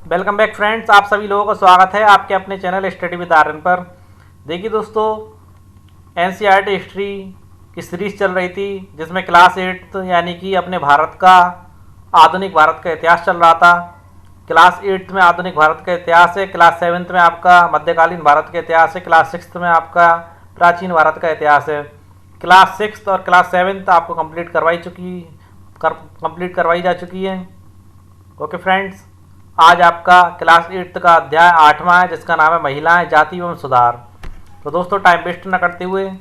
Welcome back friends, आप सभी लोगों का स्वागत है आपके अपने चैनल स्टडी विद आर्यन पर। देखिए दोस्तों, एनसीईआरटी हिस्ट्री की सीरीज चल रही थी जिसमें क्लास 8 यानी कि अपने भारत का आधुनिक भारत का इतिहास चल रहा था। क्लास 8 में आधुनिक भारत का इतिहास है, क्लास 7 में आपका मध्यकालीन भारत का इतिहास है, क्लास 6 में आपका प्राचीन भारत का इतिहास है। क्लास 6 और क्लास 7 आपको कंप्लीट करवाई जा चुकी है। ओके फ्रेंड्स, आज आपका क्लास 8 का अध्याय 8वां है जिसका नाम है महिलाएं, जाति एवं सुधार। तो दोस्तों, टाइम वेस्ट न करते हुए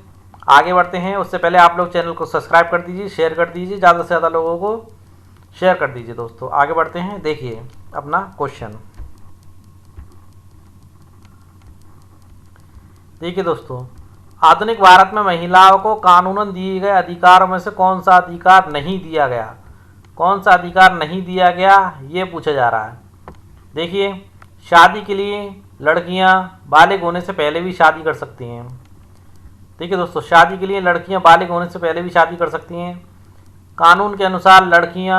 आगे बढ़ते हैं। उससे पहले आप लोग चैनल को सब्सक्राइब कर दीजिए, शेयर कर दीजिए, ज़्यादा से ज़्यादा लोगों को शेयर कर दीजिए। दोस्तों आगे बढ़ते हैं। देखिए अपना क्वेश्चन। देखिए दोस्तों, आधुनिक भारत में महिलाओं को कानूनन दिए गए अधिकारों में से कौन सा अधिकार नहीं दिया गया? कौन सा अधिकार नहीं दिया गया ये पूछा जा रहा है। देखिए, शादी के लिए लड़कियां बालिग होने से पहले भी शादी कर सकती हैं। देखिए दोस्तों, शादी के लिए लड़कियां बालिग होने से पहले भी शादी कर सकती हैं। कानून के अनुसार लड़कियां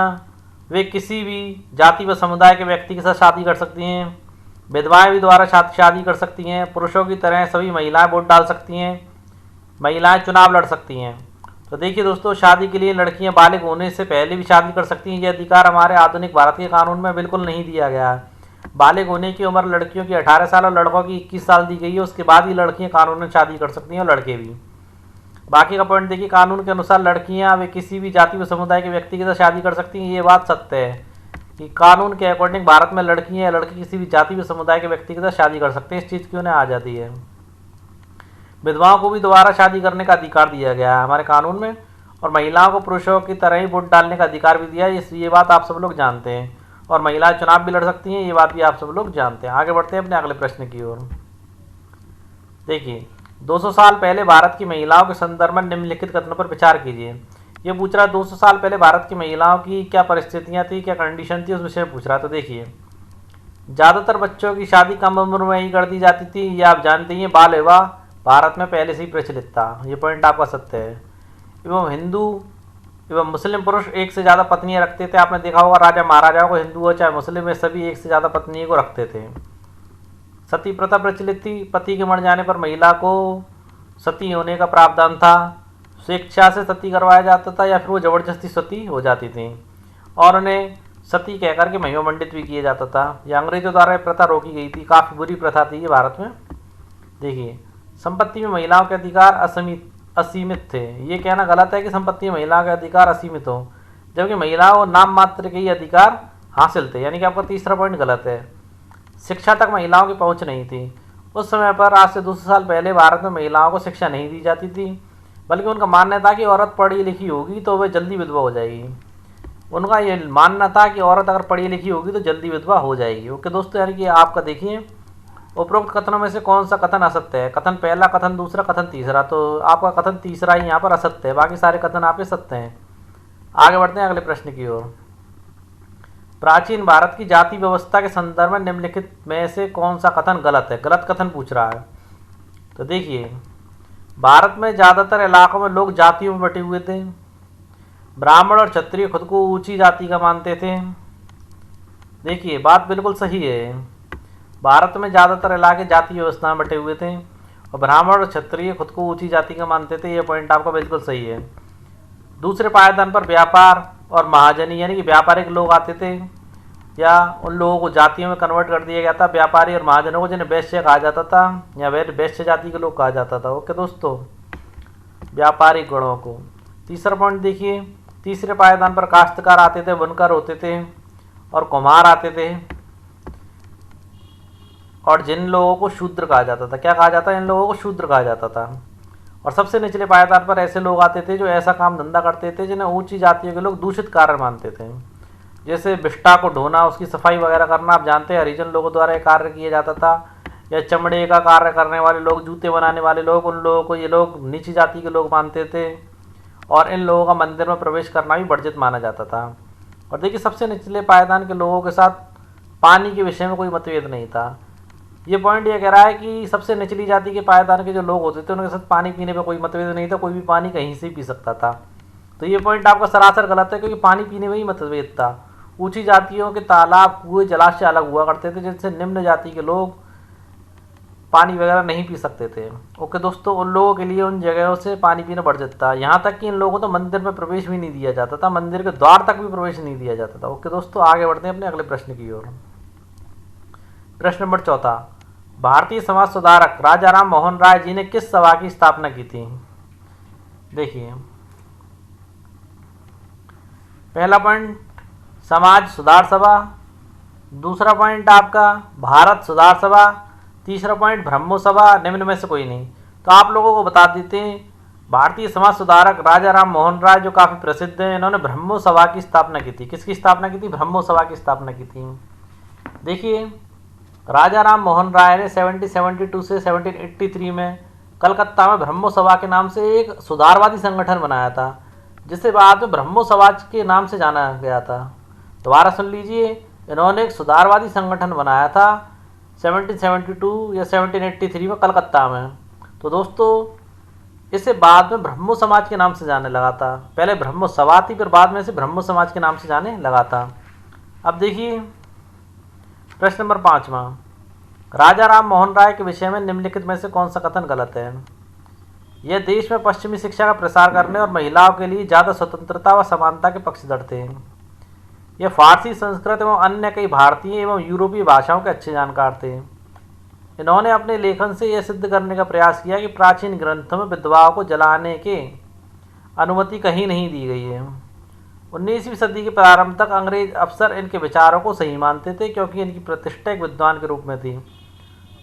वे किसी भी जाति व समुदाय के व्यक्ति के साथ शादी कर सकती हैं। विधवाएं भी दोबारा शादी कर सकती हैं। पुरुषों की तरह सभी महिलाएं वोट डाल सकती हैं। महिलाएं चुनाव लड़ सकती हैं। तो देखिए दोस्तों, शादी के लिए लड़कियां बालिग होने से पहले भी शादी कर सकती हैं। ये अधिकार हमारे आधुनिक भारत के कानून में बिल्कुल नहीं दिया गया है। बालिग होने की उम्र लड़कियों की 18 साल और लड़कों की 21 साल दी गई है। उसके बाद ही लड़कियां कानूनन शादी कर सकती हैं और लड़के भी। बाकी का पॉइंट देखिए, कानून के अनुसार लड़कियां वे किसी भी जाति व समुदाय के व्यक्ति के साथ शादी कर सकती हैं। ये बात सत्य है कि कानून के अकॉर्डिंग भारत में लड़कियां या लड़के किसी भी जाति व समुदाय के व्यक्ति के साथ शादी कर सकते हैं। इस चीज़ की उन्हें आज़ादी है। विधवाओं को भी दोबारा शादी करने का अधिकार दिया गया है हमारे कानून में, और महिलाओं को पुरुषों की तरह ही वोट डालने का अधिकार भी दिया है। ये बात आप सब लोग जानते हैं। और महिलाएं चुनाव भी लड़ सकती हैं, ये बात भी आप सब लोग जानते हैं। आगे बढ़ते हैं अपने अगले प्रश्न की ओर। देखिए, 200 साल पहले भारत की महिलाओं के संदर्भ में निम्नलिखित कथनों पर विचार कीजिए। ये पूछ रहा है 200 साल पहले भारत की महिलाओं की क्या परिस्थितियाँ थी, क्या कंडीशन थी, उस विषय में पूछ रहा है। तो देखिए, ज़्यादातर बच्चों की शादी कम उम्र में ही कर दी जाती थी। ये आप जानते हैं, बाल विवाह भारत में पहले से ही प्रचलित था। ये पॉइंट आपका सत्य है। एवं हिंदू एवं मुस्लिम पुरुष एक से ज़्यादा पत्नियां रखते थे। आपने देखा होगा, राजा महाराजाओं को हिंदू हो चाहे मुस्लिम में सभी एक से ज़्यादा पत्नियों को रखते थे। सती प्रथा प्रचलित थी। पति के मर जाने पर महिला को सती होने का प्रावधान था। स्वेच्छा से सती करवाया जाता था या फिर वो जबरदस्ती सती हो जाती थी, और उन्हें सती कहकर के महिमा मंडित भी किया जाता था। यह अंग्रेजों द्वारा यह प्रथा रोकी गई थी। काफ़ी बुरी प्रथा थी ये भारत में। देखिए, संपत्ति में महिलाओं के अधिकार असीमित थे। ये कहना गलत है कि संपत्ति में महिलाओं के अधिकार असीमित हो, जबकि महिलाओं नाम मात्र के ही अधिकार हासिल थे। यानी कि आपका तीसरा पॉइंट गलत है। शिक्षा तक महिलाओं की पहुंच नहीं थी। उस समय पर आज से 200 साल पहले भारत में महिलाओं को शिक्षा नहीं दी जाती थी, बल्कि उनका मानना था कि औरत पढ़ी लिखी होगी तो वह जल्दी विधवा हो जाएगी। उनका ये मानना था कि औरत अगर पढ़ी लिखी होगी तो जल्दी विधवा हो जाएगी। ओके दोस्तों, यानी कि आपका देखिए, उपरोक्त कथनों में से कौन सा कथन असत्य है? कथन पहला, कथन दूसरा, कथन तीसरा। तो आपका कथन तीसरा ही यहाँ पर असत्य है, बाकी सारे कथन आपके सत्य हैं। आगे बढ़ते हैं अगले प्रश्न की ओर। प्राचीन भारत की जाति व्यवस्था के संदर्भ में निम्नलिखित में से कौन सा कथन गलत है? गलत कथन पूछ रहा है। तो देखिए, भारत में ज़्यादातर इलाकों में लोग जातियों में बटे हुए थे। ब्राह्मण और क्षत्रिय खुद को ऊंची जाति का मानते थे। देखिए, बात बिल्कुल सही है। भारत में ज़्यादातर इलाके जाति व्यवस्था में बटे हुए थे और ब्राह्मण और क्षत्रिय खुद को ऊंची जाति का मानते थे। ये पॉइंट आपका बिल्कुल सही है। दूसरे पायदान पर व्यापार और महाजनी यानी कि व्यापारिक लोग आते थे, या उन लोगों को जातियों में कन्वर्ट कर दिया गया था। व्यापारी और महाजनों को जिन्हें वैश्य कहा जाता था या वैश्य जाति के लोग कहा जाता था। ओके दोस्तों, व्यापारिक गणों को। तीसरा पॉइंट देखिए, तीसरे पायदान पर काश्तकार आते थे, बुनकर होते थे और कुम्हार आते थे, और जिन लोगों को शूद्र कहा जाता था। क्या कहा जाता है? इन लोगों को शूद्र कहा जाता था। और सबसे निचले पायदान पर ऐसे लोग आते थे जो ऐसा काम धंधा करते थे जिन्हें ऊंची जातियों के लोग दूषित कार्य मानते थे, जैसे विष्ठा को ढोना, उसकी सफाई वगैरह करना। आप जानते हैं, हरिजन लोगों द्वारा ये कार्य किया जाता था। या चमड़े का कार्य करने वाले लोग, जूते बनाने वाले लोग, उन लोगों को ये लोग नीची जाति के लोग मानते थे, और इन लोगों का मंदिर में प्रवेश करना भी वर्जित माना जाता था। और देखिए, सबसे निचले पायदान के लोगों के साथ पानी के विषय में कोई मतभेद नहीं था। ये पॉइंट ये कह रहा है कि सबसे निचली जाति के पायदान के जो लोग होते थे उनके साथ पानी पीने पे कोई मतभेद नहीं था। कोई भी पानी कहीं से पी सकता था। तो ये पॉइंट आपका सरासर गलत है, क्योंकि पानी पीने में ही मतभेद था। ऊंची जातियों के तालाब, कुएं, जलाशय अलग हुआ करते थे, जिनसे निम्न जाति के लोग पानी वगैरह नहीं पी सकते थे। ओके दोस्तों, उन लोगों के लिए उन जगहों से पानी पीना वर्जित था। यहाँ तक कि इन लोगों को तो मंदिर में प्रवेश भी नहीं दिया जाता था, मंदिर के द्वार तक भी प्रवेश नहीं दिया जाता था। ओके दोस्तों, आगे बढ़ते हैं अपने अगले प्रश्न की ओर। प्रश्न नंबर 14, भारतीय समाज सुधारक राजा राम मोहन राय जी ने किस सभा की स्थापना की थी? देखिए, पहला पॉइंट समाज सुधार सभा, दूसरा पॉइंट आपका भारत सुधार सभा, तीसरा पॉइंट ब्रह्मो सभा, निम्न में से कोई नहीं। तो आप लोगों को बता देते हैं, भारतीय समाज सुधारक राजा राम मोहन राय जो काफ़ी प्रसिद्ध हैं, इन्होंने ब्रह्मो सभा की स्थापना की थी। किसकी स्थापना की थी? ब्रह्मो सभा की स्थापना की थी। देखिए, राजा राम मोहन राय ने 1772 से 1783 में कलकत्ता में ब्रह्मो सभा के नाम से एक सुधारवादी संगठन बनाया था, जिसे बाद में ब्रह्मो समाज के नाम से जाना गया था। दोबारा सुन लीजिए, इन्होंने एक सुधारवादी संगठन बनाया था 1772 या 1783 में कलकत्ता में। तो दोस्तों, इसे बाद में ब्रह्मो समाज के नाम से जाने लगा था। पहले ब्रह्मो सभा थी, फिर बाद में इसे ब्रह्मो समाज के नाम से जाने लगा था। अब देखिए प्रश्न नंबर 5वां, राजा राम मोहन राय के विषय में निम्नलिखित में से कौन सा कथन गलत है? यह देश में पश्चिमी शिक्षा का प्रसार करने और महिलाओं के लिए ज़्यादा स्वतंत्रता व समानता के पक्षधर थे। यह फारसी, संस्कृत एवं अन्य कई भारतीय एवं यूरोपीय भाषाओं के अच्छे जानकार थे। इन्होंने अपने लेखन से यह सिद्ध करने का प्रयास किया कि प्राचीन ग्रंथों में विधवाओं को जलाने की अनुमति कहीं नहीं दी गई है। 19वीं सदी के प्रारंभ तक अंग्रेज अफसर इनके विचारों को सही मानते थे, क्योंकि इनकी प्रतिष्ठा एक विद्वान के रूप में थी।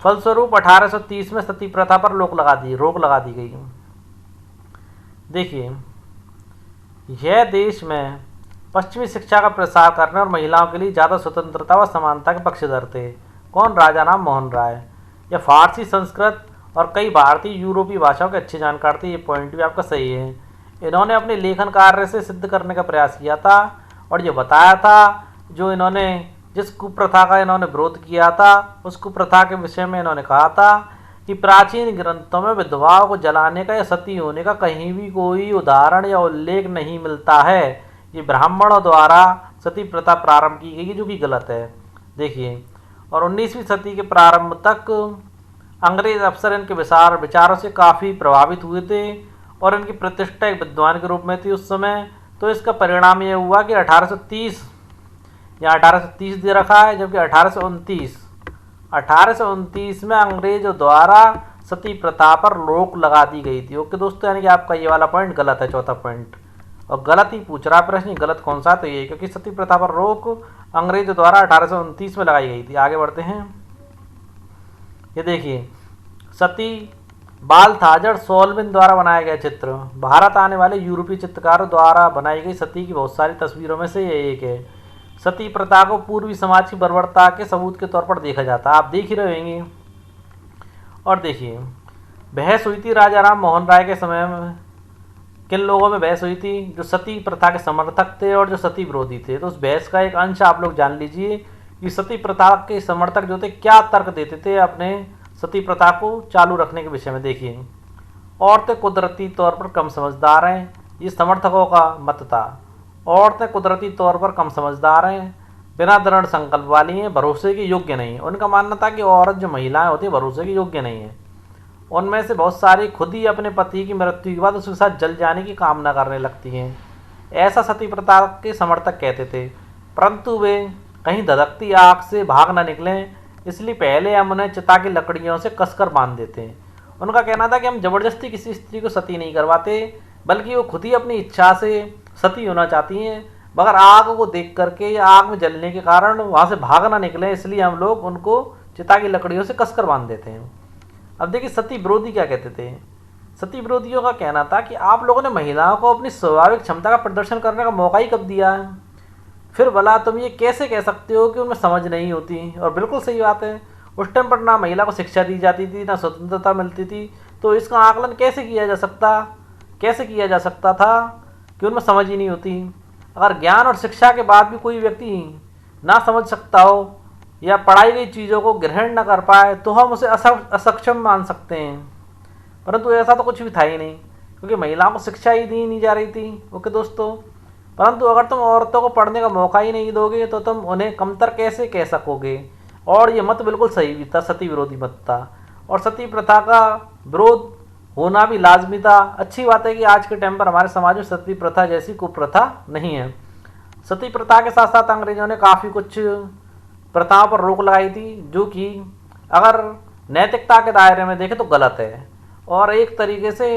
फलस्वरूप 1830 में सती प्रथा पर रोक लगा दी गई। देखिए, यह देश में पश्चिमी शिक्षा का प्रसार करने और महिलाओं के लिए ज़्यादा स्वतंत्रता व समानता के पक्षधर थे। कौन? राजा राम मोहन राय। यह फारसी, संस्कृत और कई भारतीय यूरोपीय भाषाओं के अच्छे जानकार थे। ये पॉइंट भी आपका सही है। इन्होंने अपने लेखन कार्य से सिद्ध करने का प्रयास किया था और ये बताया था, जो इन्होंने जिस कुप्रथा का इन्होंने विरोध किया था, उस कुप्रथा के विषय में इन्होंने कहा था कि प्राचीन ग्रंथों में विधवाओं को जलाने का या सती होने का कहीं भी कोई उदाहरण या उल्लेख नहीं मिलता है। ये ब्राह्मणों द्वारा सती प्रथा प्रारंभ की गई, जो कि गलत है। देखिए, और 19वीं सदी के प्रारंभ तक अंग्रेज अफसर इनके विचारों से काफ़ी प्रभावित हुए थे और इनकी प्रतिष्ठा एक विद्वान के रूप में थी उस समय। तो इसका परिणाम यह हुआ कि 1830 या 1830 दे रखा है, जबकि 1829 में अंग्रेजों द्वारा सती प्रथा पर रोक लगा दी गई थी। ओके दोस्तों, यानी कि आपका ये वाला पॉइंट गलत है, चौथा पॉइंट। और गलत ही पूछ रहा है प्रश्न, गलत कौन सा? तो ये, क्योंकि सती प्रथा पर रोक अंग्रेजों द्वारा 1829 में लगाई गई थी। आगे बढ़ते हैं। ये देखिए, सती बालथाजर सोलविन द्वारा बनाया गया चित्र भारत आने वाले यूरोपीय चित्रकारों द्वारा बनाई गई सती की बहुत सारी तस्वीरों में से यह एक है। सती प्रथा को पूर्वी समाज की बर्बरता के सबूत के तौर पर देखा जाता है। आप देख ही रहे होंगे। और देखिए, बहस हुई थी राजा राम मोहन राय के समय में। किन लोगों में बहस हुई थी? जो सती प्रथा के समर्थक थे और जो सती विरोधी थे। तो उस बहस का एक अंश आप लोग जान लीजिए कि सती प्रथा के समर्थक जो थे क्या तर्क देते थे अपने सती प्रथा को चालू रखने के विषय में। देखिए, औरतें कुदरती तौर पर कम समझदार हैं, ये समर्थकों का मत था। औरतें कुदरती तौर पर कम समझदार हैं, बिना दृढ़ संकल्प वाली हैं, भरोसे के योग्य नहीं है। उनका मानना था कि औरत जो महिलाएं होती हैं भरोसे के योग्य नहीं है। उनमें से बहुत सारी खुद ही अपने पति की मृत्यु के बाद उसके साथ जल जाने की कामना करने लगती हैं, ऐसा सती प्रथा के समर्थक कहते थे। परंतु वे कहीं धधकती आग से भाग न निकलें, इसलिए पहले हम उन्हें चिता की लकड़ियों से कसकर बांध देते हैं। उनका कहना था कि हम जबरदस्ती किसी स्त्री को सती नहीं करवाते, बल्कि वो खुद ही अपनी इच्छा से सती होना चाहती हैं, मगर आग को देख करके या आग में जलने के कारण वहाँ से भाग ना निकले, इसलिए हम लोग उनको चिता की लकड़ियों से कसकर बांध देते हैं। अब देखिए, सती विरोधी क्या कहते थे? सती विरोधियों का कहना था कि आप लोगों ने महिलाओं को अपनी स्वाभाविक क्षमता का प्रदर्शन करने का मौका ही कब दिया है? फिर भला तुम ये कैसे कह सकते हो कि उनमें समझ नहीं होती? और बिल्कुल सही बात है। उस टाइम पर ना महिला को शिक्षा दी जाती थी, ना स्वतंत्रता मिलती थी, तो इसका आकलन कैसे किया जा सकता था कि उनमें समझ ही नहीं होती? अगर ज्ञान और शिक्षा के बाद भी कोई व्यक्ति ना समझ सकता हो या पढ़ाई गई चीज़ों को ग्रहण न कर पाए, तो हम उसे असक्षम मान सकते हैं। परंतु ऐसा तो कुछ भी था ही नहीं, क्योंकि महिलाओं को शिक्षा ही दी नहीं जा रही थी। ओके दोस्तों, परंतु अगर तुम औरतों को पढ़ने का मौका ही नहीं दोगे तो तुम उन्हें कमतर कैसे कह सकोगे। और ये मत बिल्कुल सही भी था, सती विरोधी मत था, और सती प्रथा का विरोध होना भी लाजमी था। अच्छी बात है कि आज के टाइम पर हमारे समाज में सती प्रथा जैसी कुप्रथा नहीं है। सती प्रथा के साथ साथ अंग्रेजों ने काफ़ी कुछ प्रथाओं पर रोक लगाई थी, जो कि अगर नैतिकता के दायरे में देखें तो गलत है, और एक तरीके से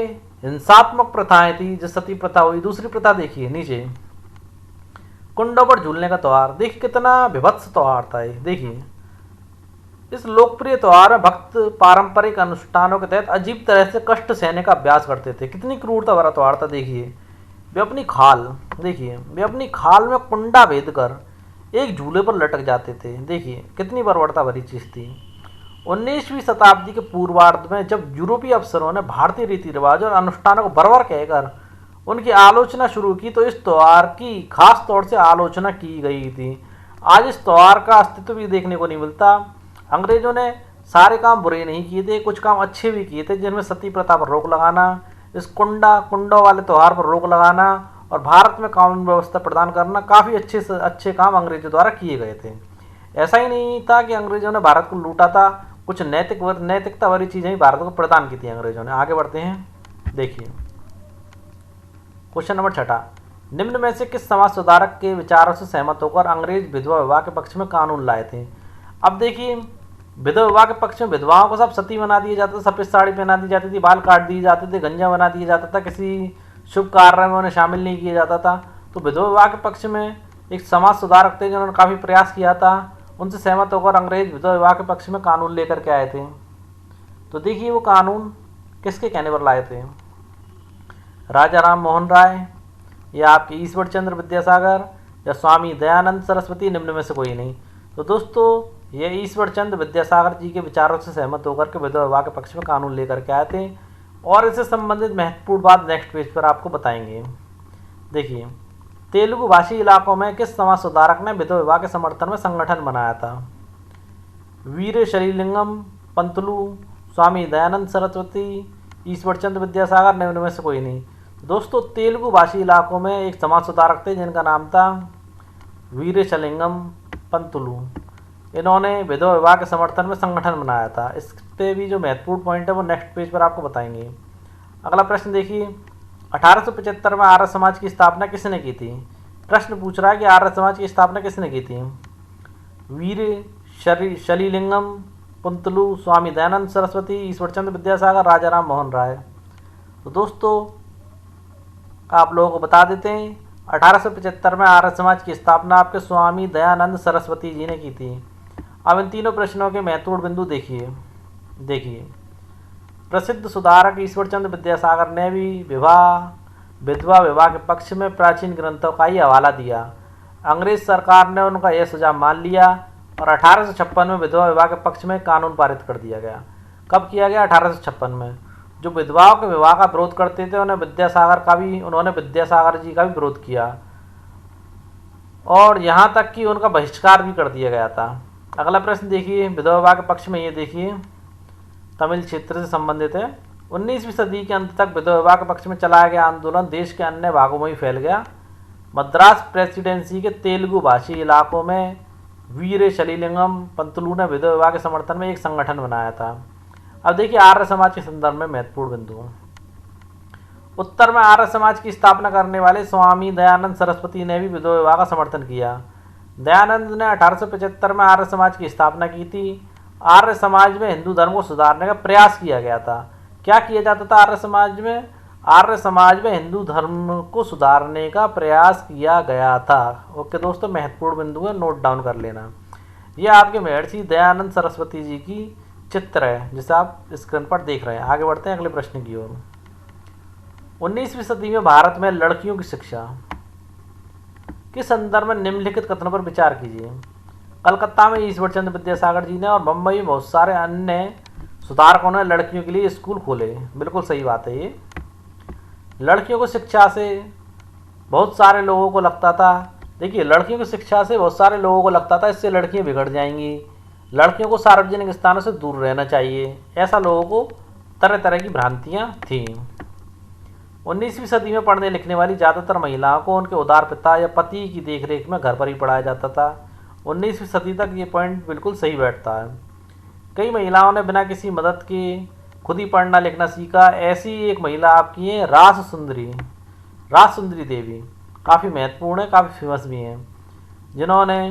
हिंसात्मक प्रथाएं थी। जो सती प्रथा हुई। दूसरी प्रथा देखिए नीचे, कुंडों पर झूलने का त्यौहार। देखिए कितना विभत्स त्यौहार था ये। देखिए इस लोकप्रिय त्यौहार में भक्त पारंपरिक अनुष्ठानों के तहत अजीब तरह से कष्ट सहने का अभ्यास करते थे। कितनी क्रूरता भरा त्यौहार था। देखिए वे अपनी खाल, देखिए वे अपनी खाल में कुंडा भेद कर एक झूले पर लटक जाते थे। देखिए कितनी बर्बरता भरी चीज़ थी। 19वीं शताब्दी के पूर्वार्ध में जब यूरोपीय अफसरों ने भारतीय रीति रिवाज और अनुष्ठानों को बर्बर कहकर उनकी आलोचना शुरू की, तो इस त्यौहार की खास तौर से आलोचना की गई थी। आज इस त्यौहार का अस्तित्व भी देखने को नहीं मिलता। अंग्रेजों ने सारे काम बुरे नहीं किए थे, कुछ काम अच्छे भी किए थे, जिनमें सती प्रथा पर रोक लगाना, इस कुंडों वाले त्यौहार पर रोक लगाना और भारत में कानून व्यवस्था प्रदान करना, काफ़ी अच्छे से अच्छे काम अंग्रेजों द्वारा किए गए थे। ऐसा ही नहीं था कि अंग्रेजों ने भारत को लूटा था, कुछ नैतिकता वाली चीज़ें ही भारत को प्रदान की थी अंग्रेजों ने। आगे बढ़ते हैं। देखिए क्वेश्चन नंबर 6, निम्न में से किस समाज सुधारक के विचारों से सहमत होकर अंग्रेज विधवा विवाह के पक्ष में कानून लाए थे। अब देखिए विधवा विवाह के पक्ष में विधवाओं को सब सती बना दिया जाता था, सफ़ेद साड़ी पहना दी जाती थी, बाल काट दिए जाते थे, गंजा बना दिया जाता था, किसी शुभ कार्य में उन्हें शामिल नहीं किया जाता था। तो विधवा विवाह के पक्ष में एक समाज सुधारक थे जिन्होंने काफ़ी प्रयास किया था। उनसे सहमत होकर अंग्रेज विधवा विवाह के पक्ष में कानून लेकर के आए थे। तो देखिए वो कानून किसके कहने पर लाए थे। राजा राम मोहन राय, या आपके ईश्वर चंद्र विद्यासागर, या स्वामी दयानंद सरस्वती, निम्न में से कोई नहीं। तो दोस्तों ये ईश्वर चंद्र विद्यासागर जी के विचारों से सहमत होकर के विधवा विवाह के पक्ष में कानून लेकर के आए थे, और इससे संबंधित महत्वपूर्ण बात नेक्स्ट पेज पर आपको बताएंगे। देखिए तेलुगु भाषी इलाकों में किस समाज सुधारक ने विधवा विवाह के समर्थन में संगठन बनाया था। वीर शरीलिंगम पंतलू, स्वामी दयानंद सरस्वती, ईश्वर चंद्र विद्यासागर, निम्न में से कोई नहीं। दोस्तों तेलुगु भाषी इलाकों में एक समाज सुधारक थे जिनका नाम था वीर शलिंगम पंतुलू। इन्होंने विधवा विवाह के समर्थन में संगठन बनाया था। इस पे भी जो महत्वपूर्ण पॉइंट है वो नेक्स्ट पेज पर आपको बताएंगे। अगला प्रश्न देखिए, 1875 में आर्य समाज की स्थापना किसने की थी। प्रश्न पूछ रहा है कि आर्य समाज की स्थापना किसने की थी। वीर शलिलिंगम पंतलू, स्वामी दयानंद सरस्वती, ईश्वर चंद्र विद्यासागर, राजा राम मोहन राय। तो दोस्तों आप लोगों को बता देते हैं 1875 में आर्य समाज की स्थापना आपके स्वामी दयानंद सरस्वती जी ने की थी। अब इन तीनों प्रश्नों के महत्वपूर्ण बिंदु देखिए प्रसिद्ध सुधारक ईश्वर चंद्र विद्यासागर ने भी विधवा विवाह के पक्ष में प्राचीन ग्रंथों का ही हवाला दिया। अंग्रेज सरकार ने उनका यह सुझाव मान लिया और 1856 में विधवा विवाह के पक्ष में कानून पारित कर दिया गया। कब किया गया? 1856 में। जो विधवाओं के विवाह का विरोध करते थे उन्होंने विद्यासागर जी का भी विरोध किया, और यहाँ तक कि उनका बहिष्कार भी कर दिया गया था। अगला प्रश्न देखिए विधवा विवाह के पक्ष में, ये देखिए तमिल क्षेत्र से संबंधित है। 19वीं सदी के अंत तक विधवा विवाह के पक्ष में चलाया गया आंदोलन देश के अन्य भागों में भी फैल गया। मद्रास प्रेसिडेंसी के तेलुगु भाषी इलाकों में वीर शलिलिंगम पंतलू ने विधवा विवाह के समर्थन में एक संगठन बनाया था। अब देखिए आर्य समाज के संदर्भ में महत्वपूर्ण बिंदु। उत्तर में आर्य समाज की स्थापना करने वाले स्वामी दयानंद सरस्वती ने भी विधवा विवाह का समर्थन किया। दयानंद ने 1875 में आर्य समाज की स्थापना की थी। आर्य समाज में हिंदू धर्म को सुधारने का प्रयास किया गया था। क्या किया जाता था आर्य समाज में? आर्य समाज में हिंदू धर्म को सुधारने का प्रयास किया गया था। ओके दोस्तों, महत्वपूर्ण बिंदु है, नोट डाउन कर लेना। यह आपके महर्षि दयानंद सरस्वती जी की चित्र है जिसे आप स्क्रीन पर देख रहे हैं। आगे बढ़ते हैं अगले प्रश्न की ओर। 19वीं सदी में भारत में लड़कियों की शिक्षा के संदर्भ में निम्नलिखित कथनों पर विचार कीजिए। कलकत्ता में ईश्वर चंद्र विद्यासागर जी ने और मुंबई में बहुत सारे अन्य सुधारकों ने लड़कियों के लिए स्कूल खोले। बिल्कुल सही बात है। ये लड़कियों को शिक्षा से बहुत सारे लोगों को लगता था, देखिए लड़कियों की शिक्षा से बहुत सारे लोगों को लगता था इससे लड़कियां बिगड़ जाएंगी, लड़कियों को सार्वजनिक स्थानों से दूर रहना चाहिए, ऐसा लोगों को तरह तरह की भ्रांतियां थीं। 19वीं सदी में पढ़ने लिखने वाली ज़्यादातर महिलाओं को उनके उदार पिता या पति की देखरेख में घर पर ही पढ़ाया जाता था। 19वीं सदी तक ये पॉइंट बिल्कुल सही बैठता है। कई महिलाओं ने बिना किसी मदद के खुद ही पढ़ना लिखना सीखा। ऐसी एक महिला आपकी है रास सुंदरी देवी। काफ़ी महत्वपूर्ण है, काफ़ी फेमस भी हैं, जिन्होंने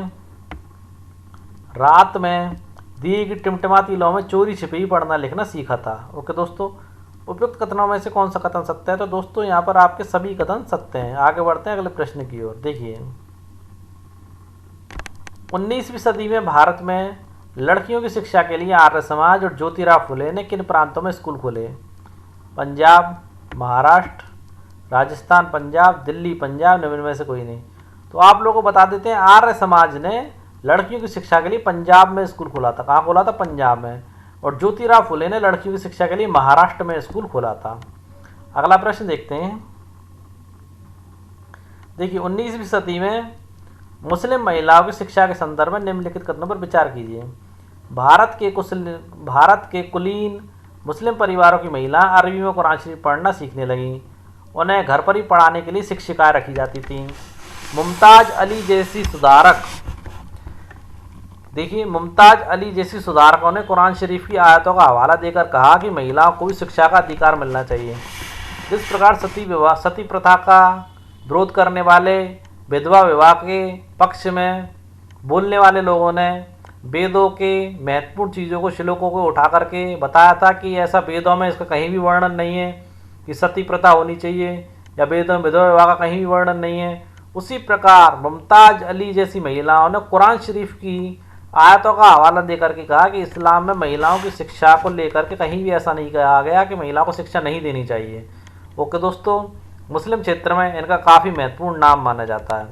रात में दिए की टिमटिमाती लौ में चोरी छिपे ही पढ़ना लिखना सीखा था। ओके दोस्तों, उपयुक्त कथनों में से कौन सा कथन सत्य है? तो दोस्तों यहाँ पर आपके सभी कथन सत्य हैं। आगे बढ़ते हैं अगले प्रश्न की ओर। देखिए, 19वीं सदी में भारत में लड़कियों की शिक्षा के लिए आर्य समाज और ज्योतिराव फुले ने किन प्रांतों में स्कूल खोले? पंजाब, महाराष्ट्र, राजस्थान, पंजाब, दिल्ली, पंजाब, निम्न में से कोई नहीं। तो आप लोगों को बता देते हैं, आर्य समाज ने लड़कियों की शिक्षा के लिए पंजाब में स्कूल खोला था। कहाँ खोला था? पंजाब में। और ज्योतिराव फुले ने लड़कियों की शिक्षा के लिए महाराष्ट्र में स्कूल खोला था। अगला प्रश्न देखते हैं। देखिए, 19वीं सदी में मुस्लिम महिलाओं की शिक्षा के संदर्भ में निम्नलिखित कथनों पर विचार कीजिए। भारत के कुलीन मुस्लिम परिवारों की महिला अरबी में कुरान शरीफ पढ़ना सीखने लगी। उन्हें घर पर ही पढ़ाने के लिए शिक्षिकाएं रखी जाती थीं। मुमताज़ अली जैसी सुधारकों ने कुरान शरीफ की आयतों का हवाला देकर कहा कि महिलाओं को भी शिक्षा का अधिकार मिलना चाहिए। जिस प्रकार सती प्रथा का विरोध करने वाले विधवा विवाह के पक्ष में बोलने वाले लोगों ने वेदों के महत्वपूर्ण चीज़ों को, श्लोकों को उठा करके बताया था कि ऐसा वेदों में इसका कहीं भी वर्णन नहीं है कि सती प्रथा होनी चाहिए, या वेदों में विधवा विवाह का कहीं भी वर्णन नहीं है, उसी प्रकार मुमताज़ अली जैसी महिलाओं ने कुरान शरीफ की आयतों का हवाला देकर के कहा कि इस्लाम में महिलाओं की शिक्षा को लेकर के कहीं भी ऐसा नहीं कहा गया कि महिलाओं को शिक्षा नहीं देनी चाहिए। ओके दोस्तों, मुस्लिम क्षेत्र में इनका काफ़ी महत्वपूर्ण नाम माना जाता है।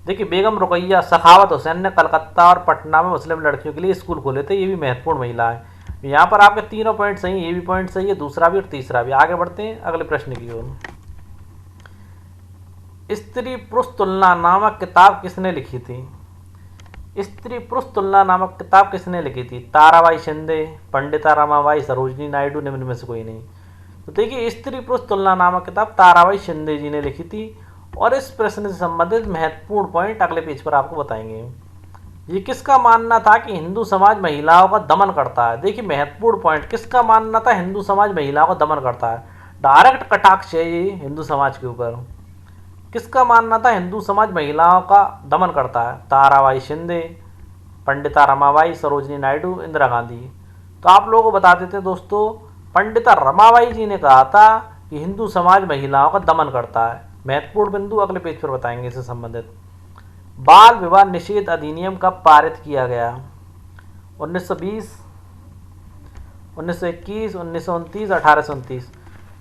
देखिए, बेगम रुकैया सखावत हुसैन ने कलकत्ता और पटना में मुस्लिम लड़कियों के लिए स्कूल खोले थे। ये भी महत्वपूर्ण महिला है। यहाँ पर आपके तीनों पॉइंट सही, ये भी पॉइंट सही है, दूसरा भी और तीसरा भी। आगे बढ़ते हैं अगले प्रश्न की ओर। स्त्री पुरुष तुलना नामक किताब किसने लिखी थी? स्त्री पुरुष तुलना नामक किताब किसने लिखी थी? ताराबाई शिंदे, पंडिता रमाबाई, सरोजनी नायडू, निम्न में से कोई नहीं। तो देखिए, स्त्री पुरुष तुलना नामक किताब ताराबाई शिंदे जी ने लिखी थी। और इस प्रश्न से संबंधित महत्वपूर्ण पॉइंट अगले पेज पर आपको बताएंगे। ये किसका मानना था कि हिंदू समाज महिलाओं का दमन करता है? देखिए, महत्वपूर्ण पॉइंट, किसका मानना था हिंदू समाज महिलाओं का दमन करता है? डायरेक्ट कटाक्ष है ये हिंदू समाज के ऊपर। किसका मानना था हिंदू समाज महिलाओं का दमन करता है? ताराबाई शिंदे, पंडिता रमाबाई, सरोजनी नायडू, इंदिरा गांधी। तो आप लोगों को बता देते हैं दोस्तों, पंडिता रमाबाई जी ने कहा था कि हिंदू समाज महिलाओं का दमन करता है। महत्वपूर्ण बिंदु अगले पेज पर बताएंगे इससे संबंधित। बाल विवाह निषेध अधिनियम कब पारित किया गया? 1920, 1921, 1929, 1829।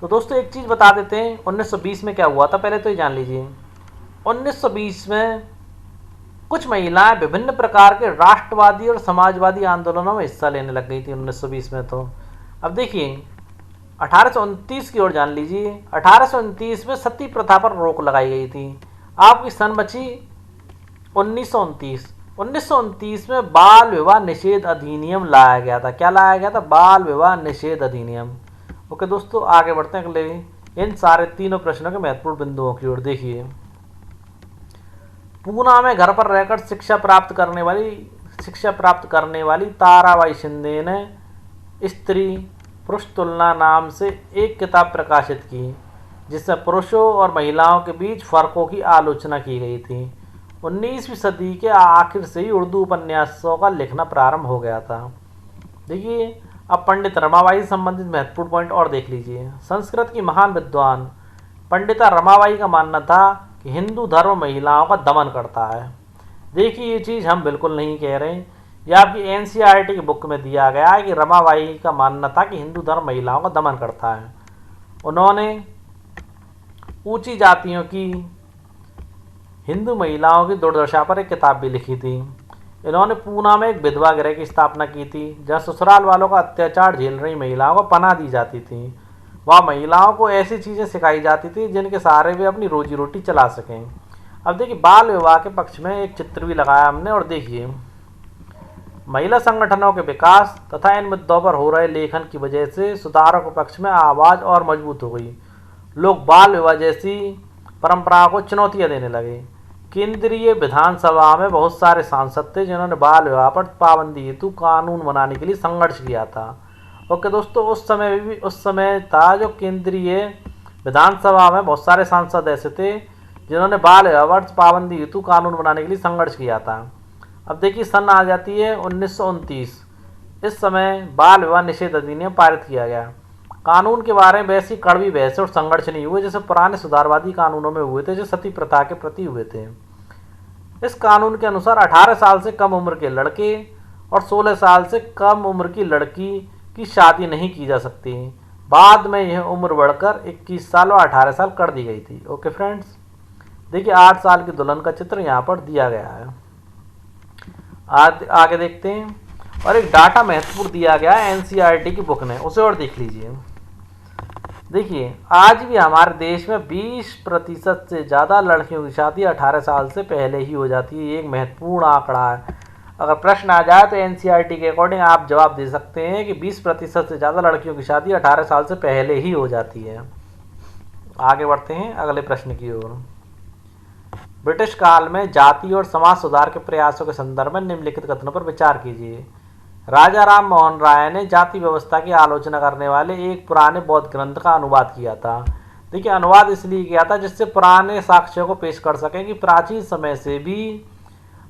तो दोस्तों एक चीज़ बता देते हैं, 1920 में क्या हुआ था पहले तो ये जान लीजिए। 1920 में कुछ महिलाएं विभिन्न प्रकार के राष्ट्रवादी और समाजवादी आंदोलनों में हिस्सा लेने लग गई थी 1920 में। तो अब देखिए, 1829 की ओर जान लीजिए। 1829 में सती प्रथा पर रोक लगाई गई थी। आपकी सन बची 1929। 1929 में बाल विवाह निषेध अधिनियम लाया गया था। क्या लाया गया था? बाल विवाह निषेध अधिनियम। ओके दोस्तों, आगे बढ़ते हैं अगले इन सारे तीनों प्रश्नों के महत्वपूर्ण बिंदुओं की ओर। देखिए, पूना में घर पर रहकर शिक्षा प्राप्त करने वाली ताराबाई शिंदे ने स्त्री पुरुष तुलना नाम से एक किताब प्रकाशित की, जिसमें पुरुषों और महिलाओं के बीच फर्कों की आलोचना की गई थी। 19वीं सदी के आखिर से ही उर्दू उपन्यासों का लिखना प्रारंभ हो गया था। देखिए, अब पंडित रमाबाई से संबंधित महत्वपूर्ण पॉइंट और देख लीजिए। संस्कृत की महान विद्वान पंडिता रमाबाई का मानना था कि हिंदू धर्म महिलाओं का दमन करता है। देखिए, ये चीज़ हम बिल्कुल नहीं कह रहे हैं, यह आपकी एनसीईआरटी की बुक में दिया गया है कि रमाबाई का मानना था कि हिंदू धर्म महिलाओं का दमन करता है। उन्होंने ऊंची जातियों की हिंदू महिलाओं की दुर्दशा पर एक किताब भी लिखी थी। इन्होंने पूना में एक विधवा गृह की स्थापना की थी, जहाँ ससुराल वालों का अत्याचार झेल रही महिलाओं को पनाह दी जाती थी। वहाँ महिलाओं को ऐसी चीज़ें सिखाई जाती थी जिनके सहारे वे अपनी रोजी रोटी चला सकें। अब देखिए, बाल विवाह के पक्ष में एक चित्र भी लगाया हमने, और देखिए, महिला संगठनों के विकास तथा इन मुद्दों पर हो रहे लेखन की वजह से सुधारों के पक्ष में आवाज़ और मजबूत हो गई। लोग बाल विवाह जैसी परंपराओं को चुनौतियां देने लगे। केंद्रीय विधानसभा में बहुत सारे सांसद थे जिन्होंने बाल विवाह पर पाबंदी हेतु कानून बनाने के लिए संघर्ष किया था। ओके दोस्तों, उस समय था जो केंद्रीय विधानसभा में बहुत सारे सांसद ऐसे थे जिन्होंने बाल विवाह पर पाबंदी हेतु कानून बनाने के लिए संघर्ष किया था। अब देखिए सन आ जाती है 1929। इस समय बाल विवाह निषेध अधिनियम पारित किया गया। कानून के बारे में वैसी कड़वी बहस और संघर्ष नहीं हुए जैसे पुराने सुधारवादी कानूनों में हुए थे जो सती प्रथा के प्रति हुए थे। इस कानून के अनुसार 18 साल से कम उम्र के लड़के और 16 साल से कम उम्र की लड़की की शादी नहीं की जा सकती। बाद में यह उम्र बढ़कर 21 साल और 18 साल कर दी गई थी। ओके फ्रेंड्स, देखिए 8 साल की दुल्हन का चित्र यहाँ पर दिया गया है। आगे देखते हैं। और एक डाटा महत्वपूर्ण दिया गया है एनसीईआरटी की बुक ने, उसे और देख लीजिए। देखिए आज भी हमारे देश में 20% से ज़्यादा लड़कियों की शादी 18 साल से पहले ही हो जाती है। ये एक महत्वपूर्ण आंकड़ा है। अगर प्रश्न आ जाए तो एनसीईआरटी के अकॉर्डिंग आप जवाब दे सकते हैं कि 20% से ज़्यादा लड़कियों की शादी 18 साल से पहले ही हो जाती है। आगे बढ़ते हैं अगले प्रश्न की ओर। ब्रिटिश काल में जाति और समाज सुधार के प्रयासों के संदर्भ में निम्नलिखित कथनों पर विचार कीजिए। राजा राम मोहन राय ने जाति व्यवस्था की आलोचना करने वाले एक पुराने बौद्ध ग्रंथ का अनुवाद किया था। देखिए अनुवाद इसलिए किया था जिससे पुराने साक्ष्यों को पेश कर सकें कि प्राचीन समय से भी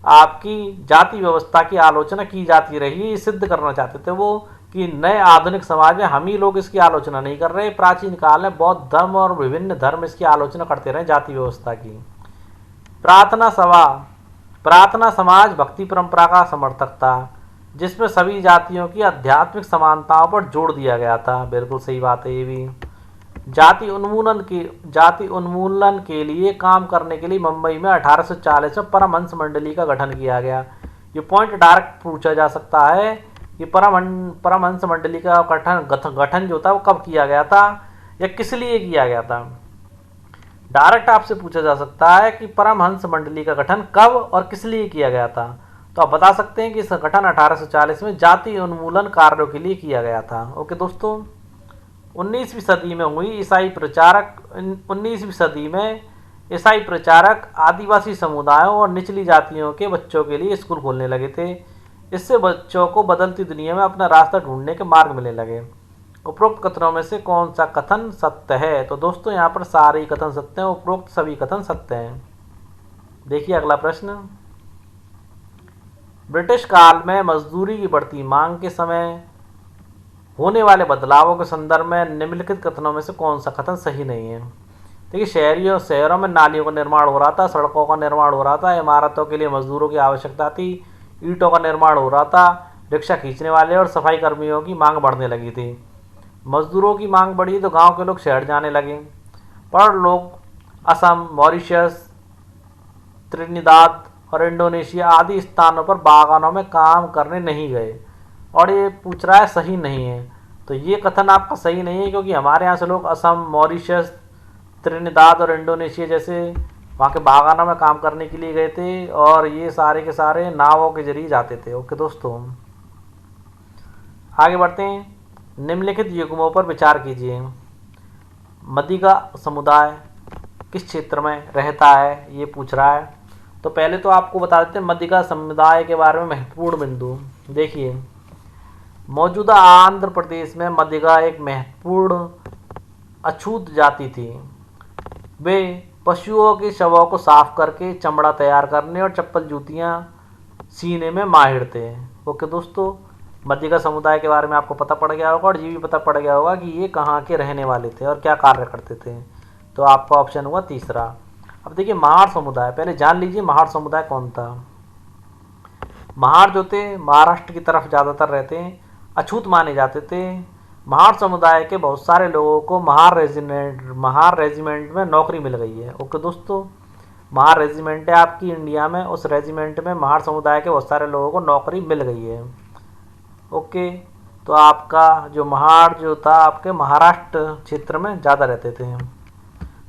आपकी जाति व्यवस्था की आलोचना की जाती रही। ये सिद्ध करना चाहते थे वो कि नए आधुनिक समाज में हम ही लोग इसकी आलोचना नहीं कर रहे। प्राचीन काल में बौद्ध धर्म और विभिन्न धर्म इसकी आलोचना करते रहे जाति व्यवस्था की। प्रार्थना समाज भक्ति परंपरा का समर्थक था जिसमें सभी जातियों की आध्यात्मिक समानताओं पर जोर दिया गया था। बिल्कुल सही बात है ये भी। जाति उन्मूलन के लिए काम करने के लिए मुंबई में 1840 में परमहंस मंडली का गठन किया गया। ये पॉइंट डायरेक्ट पूछा जा सकता है कि परमहंस मंडली का गठन जो था वो कब किया गया था या किस लिए किया गया था। डायरेक्ट आपसे पूछा जा सकता है कि परमहंस मंडली का गठन कब और किस लिए किया गया था। तो आप बता सकते हैं कि इसका गठन 1840 में जाति उन्मूलन कार्यों के लिए किया गया था। ओके दोस्तों, 19वीं सदी में हुई 19वीं सदी में ईसाई प्रचारक आदिवासी समुदायों और निचली जातियों के बच्चों के लिए स्कूल खोलने लगे थे। इससे बच्चों को बदलती दुनिया में अपना रास्ता ढूंढने के मार्ग मिलने लगे। उपरोक्त कथनों में से कौन सा कथन सत्य है? तो दोस्तों यहाँ पर सारे ही कथन सत्य हैं, उपरोक्त सभी कथन सत्य हैं। देखिए अगला प्रश्न। ब्रिटिश काल में मजदूरी की बढ़ती मांग के समय होने वाले बदलावों के संदर्भ में निम्नलिखित कथनों में से कौन सा कथन सही नहीं है? देखिए शहरों में नालियों का निर्माण हो रहा था, सड़कों का निर्माण हो रहा था, इमारतों के लिए मजदूरों की आवश्यकता थी, ईंटों का निर्माण हो रहा था, रिक्शा खींचने वाले और सफाई कर्मियों की मांग बढ़ने लगी थी। मजदूरों की मांग बढ़ी तो गांव के लोग शहर जाने लगे। पर लोग असम, मॉरिशस, त्रिनिदाद और इंडोनेशिया आदि स्थानों पर बागानों में काम करने नहीं गए। और ये पूछ रहा है सही नहीं है, तो ये कथन आपका सही नहीं है क्योंकि हमारे यहाँ से लोग असम, मॉरिशस, त्रिनिदाद और इंडोनेशिया जैसे वहाँ के बागानों में काम करने के लिए गए थे और ये सारे के सारे नावों के जरिए जाते थे। ओके दोस्तों, आगे बढ़ते हैं। निम्नलिखित युग्मों पर विचार कीजिए। मदिगा समुदाय किस क्षेत्र में रहता है, ये पूछ रहा है। तो पहले तो आपको बता देते हैं मदिगा समुदाय के बारे में महत्वपूर्ण बिंदु। देखिए मौजूदा आंध्र प्रदेश में मदिगा एक महत्वपूर्ण अछूत जाति थी। वे पशुओं के शवों को साफ करके चमड़ा तैयार करने और चप्पल जूतियां सीने में माहिर थे। ओके दोस्तों, मदिगा समुदाय के बारे में आपको पता पड़ गया होगा और ये भी पता पड़ गया होगा कि ये कहाँ के रहने वाले थे और क्या कार्य करते थे। तो आपका ऑप्शन हुआ तीसरा। अब देखिए महार समुदाय, पहले जान लीजिए महार समुदाय कौन था। महार जो थे महाराष्ट्र की तरफ ज़्यादातर रहते हैं, अछूत माने जाते थे। महार समुदाय के बहुत सारे लोगों को महार रेजिमेंट में नौकरी मिल गई है। ओके दोस्तों, महार रेजिमेंट है आपकी इंडिया में, उस रेजिमेंट में महार समुदाय के बहुत सारे लोगों को नौकरी मिल गई है। ओके, तो आपका जो महार जो था आपके महाराष्ट्र क्षेत्र में ज़्यादा रहते थे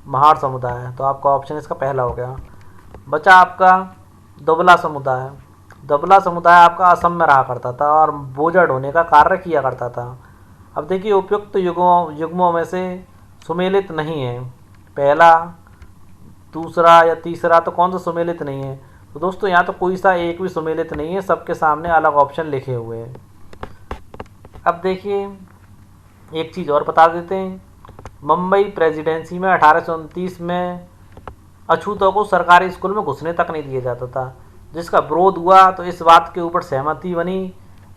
महार समुदाय, तो आपका ऑप्शन इसका पहला हो गया। बचा आपका दुबला समुदाय। दुबला समुदाय आपका असम में रहा करता था और बोझा ढोने का कार्य किया करता था। अब देखिए उपयुक्त युग्मों में से सुमेलित नहीं है। पहला, दूसरा या तीसरा, तो कौन सा सुमेलित नहीं है? तो दोस्तों यहाँ तो कोई सा एक भी सुमेलित नहीं है, सबके सामने अलग ऑप्शन लिखे हुए हैं। अब देखिए एक चीज़ और बता देते हैं। मुंबई प्रेसिडेंसी में 1829 में अछूतों को सरकारी स्कूल में घुसने तक नहीं दिया जाता था, जिसका विरोध हुआ। तो इस बात के ऊपर सहमति बनी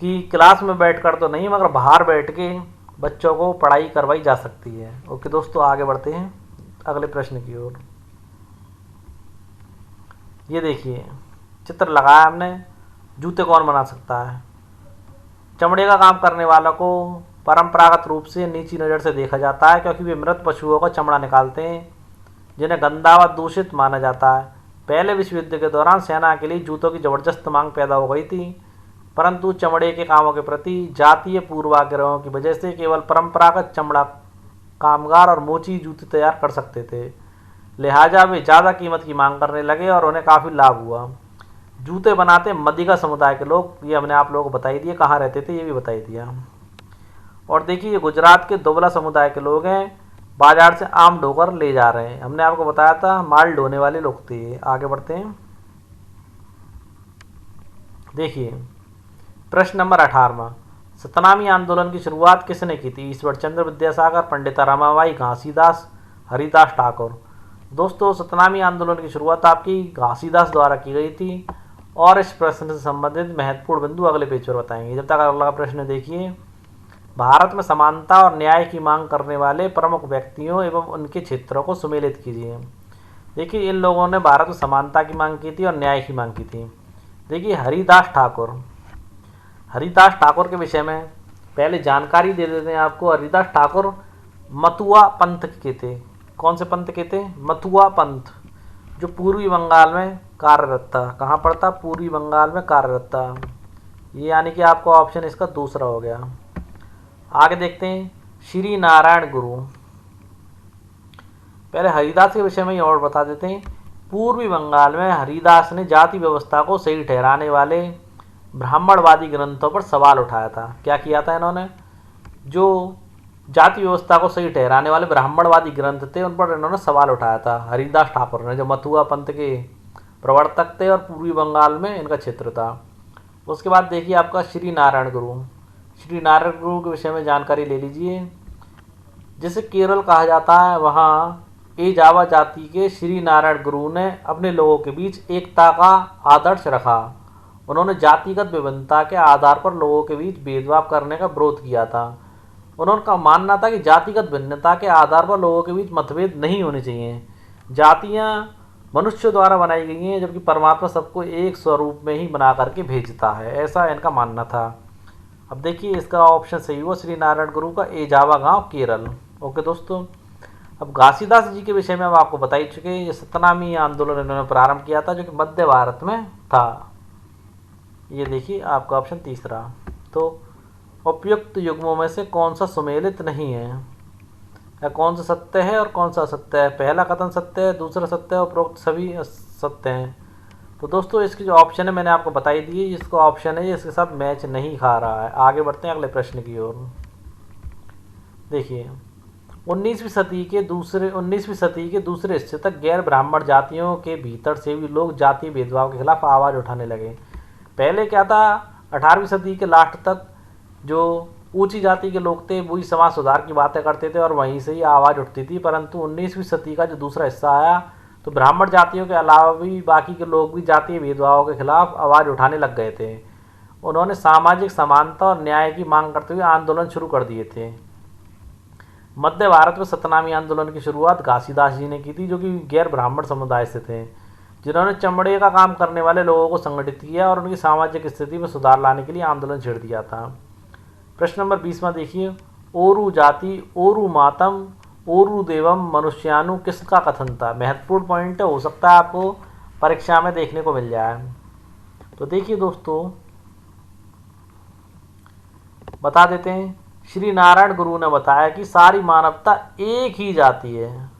कि क्लास में बैठकर तो नहीं मगर बाहर बैठ के बच्चों को पढ़ाई करवाई जा सकती है। ओके दोस्तों, आगे बढ़ते हैं अगले प्रश्न की ओर। ये देखिए चित्र लगाया हमने, जूते कौन बना सकता है? चमड़े का काम करने वालों को परंपरागत रूप से नीची नज़र से देखा जाता है, क्योंकि वे मृत पशुओं का चमड़ा निकालते हैं, जिन्हें गंदा व दूषित माना जाता है। पहले विश्व युद्ध के दौरान सेना के लिए जूतों की जबरदस्त मांग पैदा हो गई थी, परंतु चमड़े के कामों के प्रति जातीय पूर्वाग्रहों की वजह से केवल परंपरागत चमड़ा कामगार और मोची जूते तैयार कर सकते थे। लिहाजा वे ज़्यादा कीमत की मांग करने लगे और उन्हें काफ़ी लाभ हुआ। जूते बनाते मदिगा समुदाय के लोग, ये हमने आप लोगों को बताई दिया, कहाँ रहते थे ये भी बताई दिया। और देखिए ये गुजरात के दोबला समुदाय के लोग हैं, बाजार से आम ढोकर ले जा रहे हैं। हमने आपको बताया था माल ढोने वाले लोग थे। आगे बढ़ते हैं। देखिए प्रश्न नंबर 18वां, सतनामी आंदोलन की शुरुआत किसने की थी? ईश्वर चंद्र विद्यासागर, पंडित रमाबाई, घासीदास, हरिदास ठाकुर। दोस्तों सतनामी आंदोलन की शुरुआत आपकी घासीदास द्वारा की गई थी। और इस प्रश्न से संबंधित महत्वपूर्ण बिंदु अगले पेज पर बताएंगे। जब तक अगला प्रश्न देखिए, भारत में समानता और न्याय की मांग करने वाले प्रमुख व्यक्तियों एवं उनके क्षेत्रों को सुमेलित कीजिए। देखिए इन लोगों ने भारत में समानता की मांग की थी और न्याय की मांग की थी। देखिए हरिदास ठाकुर, हरिदास ठाकुर के विषय में पहले जानकारी दे देते हैं आपको। हरिदास ठाकुर मतुआ पंथ के थे। कौन से पंथ के थे? मतुआ पंथ, जो पूर्वी बंगाल में कार्यरत था। कहाँ पर था? पूर्वी बंगाल में कार्यरत था। ये यानी कि आपका ऑप्शन इसका दूसरा हो गया। आगे देखते हैं श्री नारायण गुरु। पहले हरिदास के विषय में ही और बता देते हैं। पूर्वी बंगाल में हरिदास ने जाति व्यवस्था को सही ठहराने वाले ब्राह्मणवादी ग्रंथों पर सवाल उठाया था। क्या किया था इन्होंने? जो जाति व्यवस्था को सही ठहराने वाले ब्राह्मणवादी ग्रंथ थे उन पर इन्होंने सवाल उठाया था हरिदास ठाकुर ने, जो मथुआ पंथ के प्रवर्तक थे और पूर्वी बंगाल में इनका क्षेत्र था। उसके बाद देखिए आपका श्री नारायण गुरु। श्री नारायण गुरु के विषय में जानकारी ले लीजिए। जिसे केरल कहा जाता है, वहाँ ए जावा जाति के श्री नारायण गुरु ने अपने लोगों के बीच एकता का आदर्श रखा। उन्होंने जातिगत विभिन्नता के आधार पर लोगों के बीच भेदभाव करने का विरोध किया था। उनका मानना था कि जातिगत भिन्नता के आधार पर लोगों के बीच मतभेद नहीं होने चाहिए। जातियाँ मनुष्य द्वारा बनाई गई हैं, जबकि परमात्मा सबको एक स्वरूप में ही बना करके भेजता है, ऐसा इनका मानना था। अब देखिए इसका ऑप्शन सही हुआ श्री नारायण गुरु का, एजावा गांव केरल। ओके दोस्तों, अब घासीदास जी के विषय में हम आपको बता ही चुके हैं। ये सतनामी आंदोलन इन्होंने प्रारंभ किया था, जो कि मध्य भारत में था। ये देखिए आपका ऑप्शन तीसरा। तो उपयुक्त युग्मों में से कौन सा सुमेलित नहीं है, या कौन सा सत्य है और कौन सा असत्य है? पहला कथन सत्य है, दूसरा सत्य है, उपरोक्त सभी सत्य हैं। तो दोस्तों इसकी जो ऑप्शन है मैंने आपको बताई दी है, जिसका ऑप्शन है इसके साथ मैच नहीं खा रहा है। आगे बढ़ते हैं अगले प्रश्न की ओर। देखिए 19वीं सदी के दूसरे हिस्से तक गैर ब्राह्मण जातियों के भीतर से भी लोग जातीय भेदभाव के खिलाफ आवाज़ उठाने लगे। पहले क्या था, 18वीं सदी के लास्ट तक जो ऊंची जाति के लोग थे वही समाज सुधार की बातें करते थे और वहीं से ही आवाज़ उठती थी। परंतु 19वीं सदी का जो दूसरा हिस्सा आया तो ब्राह्मण जातियों के अलावा भी बाकी के लोग भी जातीय भेदभाव के खिलाफ आवाज़ उठाने लग गए थे। उन्होंने सामाजिक समानता और न्याय की मांग करते हुए आंदोलन शुरू कर दिए थे। मध्य भारत में सतनामी आंदोलन की शुरुआत घासीदास जी ने की थी, जो कि गैर ब्राह्मण समुदाय से थे, जिन्होंने चमड़े का काम करने वाले लोगों को संगठित किया और उनकी सामाजिक स्थिति में सुधार लाने के लिए आंदोलन छेड़ दिया था। प्रश्न नंबर 20वां देखिए, ओरू जाति, ओरू मातम, ओरू देवम मनुष्यानु किसका कथन था? महत्वपूर्ण पॉइंट हो सकता है आपको परीक्षा में देखने को मिल जाए। तो देखिए दोस्तों बता देते हैं। श्री नारायण गुरु ने बताया कि सारी मानवता एक ही जाति है,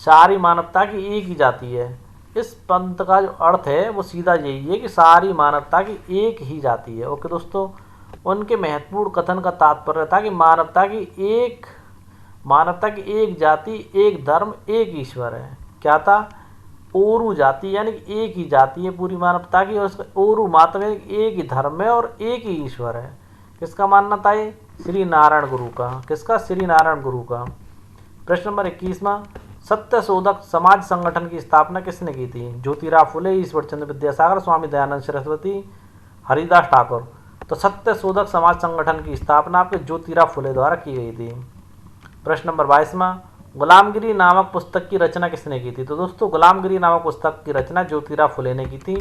सारी मानवता की एक ही जाति है। इस पंथ का जो अर्थ है वो सीधा यही है कि सारी मानवता की एक ही जाति है। ओके दोस्तों, उनके महत्वपूर्ण कथन का तात्पर्य था कि मानवता की एक मानवता की एक जाति, एक धर्म, एक ईश्वर है। क्या था? ओरू जाति, यानी कि एक ही जाति है पूरी मानवता की, और उसका ओरू मात्र एक ही धर्म है और एक ही ईश्वर है। किसका मानना था ये? श्री नारायण गुरु का। किसका? श्री नारायण गुरु का। प्रश्न नंबर 21वां, सत्य शोधक समाज संगठन की स्थापना किसने की थी? ज्योतिराव फुले, ईश्वर चंद्र विद्यासागर, स्वामी दयानंद सरस्वती, हरिदास ठाकुर। तो सत्य शोधक समाज संगठन की स्थापना आपके ज्योतिराव फुले द्वारा की गई थी। प्रश्न नंबर 22वां, गुलामगिरी नामक पुस्तक की रचना किसने की थी? तो दोस्तों गुलामगिरी नामक पुस्तक की रचना ज्योतिराव फुले ने की थी।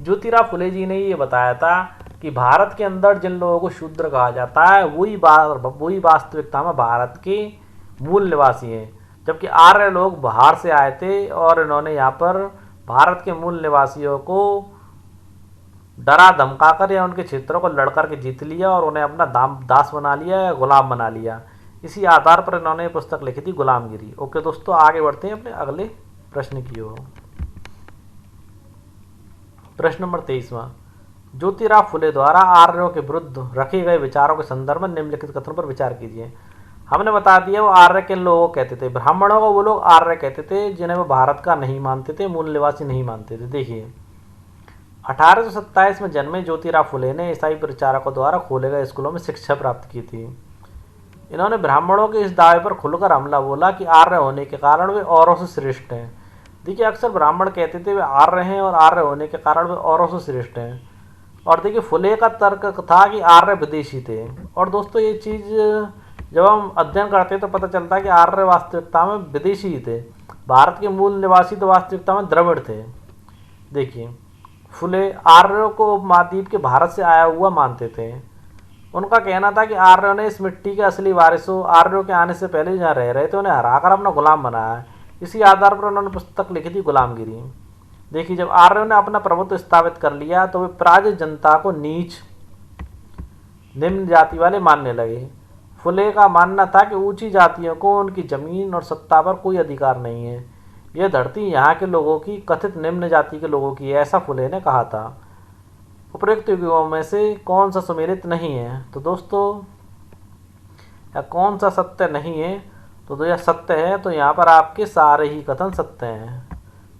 ज्योतिराव फुले जी ने ये बताया था कि भारत के अंदर जिन लोगों को शूद्र कहा जाता है वही वास्तविकता में भारत के मूल निवासी हैं, जबकि आर्य लोग बाहर से आए थे और इन्होंने यहाँ पर भारत के मूल निवासियों को डरा धमकाकर या उनके क्षेत्रों को लड़कर के जीत लिया और उन्हें अपना दास बना लिया या गुलाम बना लिया। इसी आधार पर इन्होंने पुस्तक लिखी थी गुलामगिरी। ओके दोस्तों, आगे बढ़ते हैं अपने अगले प्रश्न की ओर। प्रश्न नंबर 23वां, ज्योतिराव फुले द्वारा आर्यों के विरुद्ध रखे गए विचारों के संदर्भ में निम्नलिखित कथनों पर विचार कीजिए। हमने बता दिया वो आर्य किन लोगों को कहते थे। ब्राह्मणों को वो लोग आर्य कहते थे जिन्हें वो भारत का नहीं मानते थे, मूल निवासी नहीं मानते थे। देखिए 1827 में जन्मे ज्योतिराव फुले ने ईसाई प्रचारकों द्वारा खोले गए स्कूलों में शिक्षा प्राप्त की थी। इन्होंने ब्राह्मणों के इस दावे पर खुलकर हमला बोला कि आर्य होने के कारण वे औरों से श्रेष्ठ हैं। देखिए अक्सर ब्राह्मण कहते थे वे आर्य हैं और आर्य होने के कारण वे औरों से श्रेष्ठ हैं। और देखिए फुले का तर्क था कि आर्य विदेशी थे। और दोस्तों ये चीज़ जब हम अध्ययन करते हैं तो पता चलता है कि आर्य वास्तविकता में विदेशी ही थे, भारत के मूल निवासी तो वास्तविकता में द्रविड़ थे। देखिए फुले आर्यों को उपमहाद्वीप के भारत से आया हुआ मानते थे। उनका कहना था कि आर्यों ने इस मिट्टी के असली वारिसों, आर्यों के आने से पहले जहाँ रह रहे थे, उन्हें हराकर अपना गुलाम बनाया है। इसी आधार पर उन्होंने पुस्तक लिखी थी गुलामगिरी। देखिए जब आर्यों ने अपना प्रभुत्व स्थापित कर लिया तो वे प्राज जनता को नीच निम्न जाति वाले मानने लगे। फुले का मानना था कि ऊंची जातियों को उनकी जमीन और सत्ता पर कोई अधिकार नहीं है, यह धरती यहाँ के लोगों की, कथित निम्न जाति के लोगों की, ऐसा फुले ने कहा था। उपरोक्त युगों में से कौन सा सुमेलित नहीं है? तो दोस्तों या कौन सा सत्य नहीं है? तो यह सत्य है, तो यहाँ पर आपके सारे ही कथन सत्य हैं,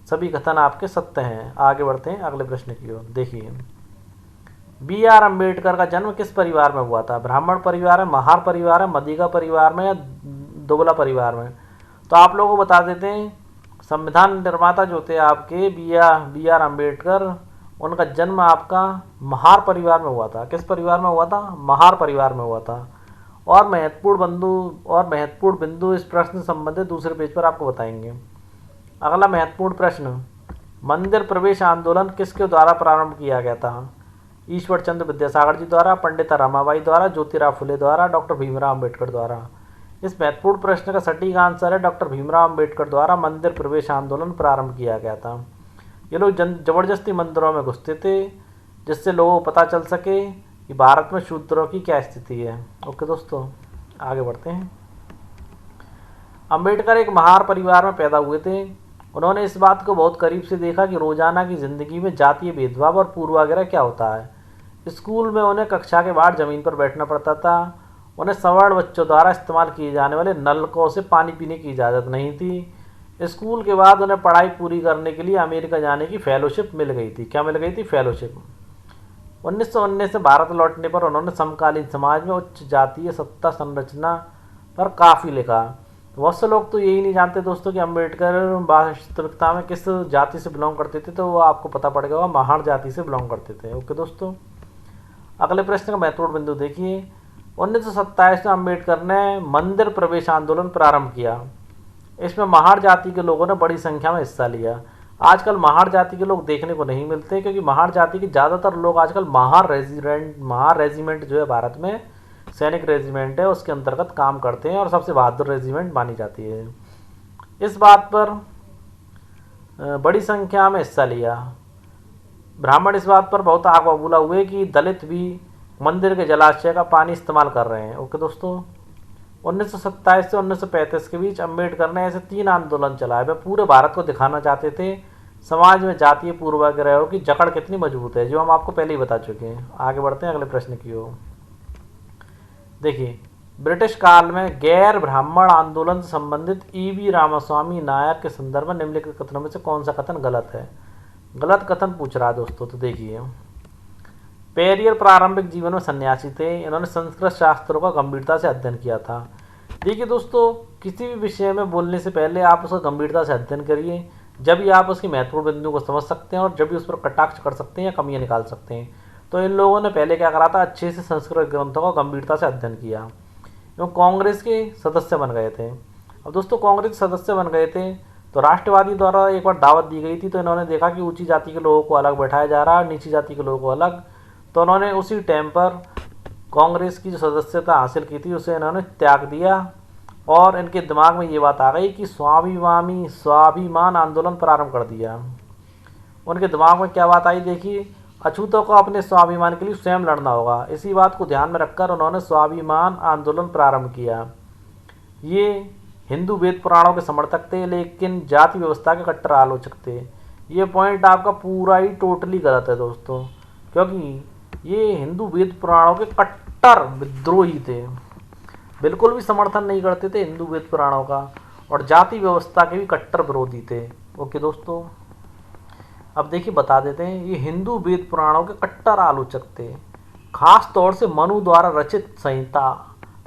सभी कथन आपके सत्य हैं। आगे बढ़ते हैं अगले प्रश्न की ओर। देखिए BR अम्बेडकर का जन्म किस परिवार में हुआ था? ब्राह्मण परिवार में, महार परिवार में, मदिगा परिवार में या दुबला परिवार में? तो आप लोगों को बता देते हैं संविधान निर्माता जो थे आपके BR अम्बेडकर, उनका जन्म आपका महार परिवार में हुआ था। किस परिवार में हुआ था? महार परिवार में हुआ था। और महत्वपूर्ण बिंदु इस प्रश्न से संबंधित दूसरे पेज पर आपको बताएंगे। अगला महत्वपूर्ण प्रश्न, मंदिर प्रवेश आंदोलन किसके द्वारा प्रारंभ किया गया था? ईश्वर चंद्र विद्यासागर जी द्वारा, पंडिता रमाबाई द्वारा, ज्योतिराव फुले द्वारा, डॉक्टर भीमराव अम्बेडकर द्वारा। इस महत्वपूर्ण प्रश्न का सटीक आंसर है डॉक्टर भीमराव अम्बेडकर द्वारा मंदिर प्रवेश आंदोलन प्रारंभ किया गया था। ये लोग जबरदस्ती मंदिरों में घुसते थे जिससे लोगों को पता चल सके कि भारत में शूद्रों की क्या स्थिति है। ओके दोस्तों, आगे बढ़ते हैं। अम्बेडकर एक महार परिवार में पैदा हुए थे। उन्होंने इस बात को बहुत करीब से देखा कि रोजाना की जिंदगी में जातीय भेदभाव और पूर्वाग्रह क्या होता है। स्कूल में उन्हें कक्षा के बाहर जमीन पर बैठना पड़ता था। उन्हें सवर्ण बच्चों द्वारा इस्तेमाल किए जाने वाले नलकों से पानी पीने की इजाज़त नहीं थी। स्कूल के बाद उन्हें पढ़ाई पूरी करने के लिए अमेरिका जाने की फेलोशिप मिल गई थी। क्या मिल गई थी? फेलोशिप। 1919 से भारत लौटने पर उन्होंने समकालीन समाज में उच्च जातीय सत्ता संरचना पर काफ़ी लिखा। बहुत से लोग तो यही नहीं जानते दोस्तों कि अम्बेडकर वास्तविकता में किस जाति से बिलोंग करते थे, तो वो आपको पता पड़ गया, महार जाति से बिलोंग करते थे। ओके दोस्तों, अगले प्रश्न का महत्वपूर्ण बिंदु देखिए। 1927 में अम्बेडकर ने मंदिर प्रवेश आंदोलन प्रारंभ किया। इसमें महार जाति के लोगों ने बड़ी संख्या में हिस्सा लिया। आजकल महार जाति के लोग देखने को नहीं मिलते क्योंकि महार जाति के ज़्यादातर लोग आजकल महार रेजिमेंट जो है भारत में सैनिक रेजिमेंट है उसके अंतर्गत काम करते हैं और सबसे बहादुर रेजिमेंट मानी जाती है। इस बात पर बड़ी संख्या में हिस्सा लिया। ब्राह्मण इस बात पर बहुत आग बबूला हुए कि दलित भी मंदिर के जलाशय का पानी इस्तेमाल कर रहे हैं। ओके दोस्तों, 1927 से 1935 के बीच अम्बेडकर ने ऐसे 3 आंदोलन चलाए। वे पूरे भारत को दिखाना चाहते थे समाज में जातीय पूर्वाग्रहों की जकड़ कितनी मजबूत है, जो हम आपको पहले ही बता चुके हैं। आगे बढ़ते हैं अगले प्रश्न की ओर। देखिए ब्रिटिश काल में गैर ब्राह्मण आंदोलन से संबंधित ईवी रामास्वामी नायर के संदर्भ में निम्नलिखित कथनों में से कौन सा कथन गलत है? गलत कथन पूछ रहा है दोस्तों, तो देखिए। पेरियर प्रारंभिक जीवन में सन्यासी थे। इन्होंने संस्कृत शास्त्रों का गंभीरता से अध्ययन किया था। देखिए दोस्तों, किसी भी विषय में बोलने से पहले आप उसका गंभीरता से अध्ययन करिए, जब भी आप उसकी महत्वपूर्ण बिंदु को समझ सकते हैं और जब भी उस पर कटाक्ष कर सकते हैं या कमियां निकाल सकते हैं। तो इन लोगों ने पहले क्या करा था, अच्छे से संस्कृत ग्रंथों का गंभीरता से अध्ययन किया एवं कांग्रेस के सदस्य बन गए थे। अब दोस्तों, कांग्रेस के सदस्य बन गए थे तो राष्ट्रवादी द्वारा एक बार दावत दी गई थी, तो इन्होंने देखा कि ऊंची जाति के लोगों को अलग बैठाया जा रहा है, नीची जाति के लोगों को अलग। तो उन्होंने उसी टाइम पर कांग्रेस की जो सदस्यता हासिल की थी उसे इन्होंने त्याग दिया और इनके दिमाग में ये बात आ गई कि स्वाभिमान आंदोलन प्रारंभ कर दिया। उनके दिमाग में क्या बात आई, देखिए, अछूतों को अपने स्वाभिमान के लिए स्वयं लड़ना होगा। इसी बात को ध्यान में रखकर उन्होंने स्वाभिमान आंदोलन प्रारंभ किया। ये हिंदू वेद पुराणों के समर्थक थे, लेकिन जाति व्यवस्था के कट्टर आलोचक थे। ये पॉइंट आपका पूरा ही टोटली गलत है दोस्तों, क्योंकि ये हिंदू वेद पुराणों के कट्टर विद्रोही थे, बिल्कुल भी समर्थन नहीं करते थे हिंदू वेद पुराणों का, और जाति व्यवस्था के भी कट्टर विरोधी थे। ओके दोस्तों, अब देखिए बता देते हैं, ये हिंदू वेद पुराणों के कट्टर आलोचक थे। खास तौर से मनु द्वारा रचित संहिता,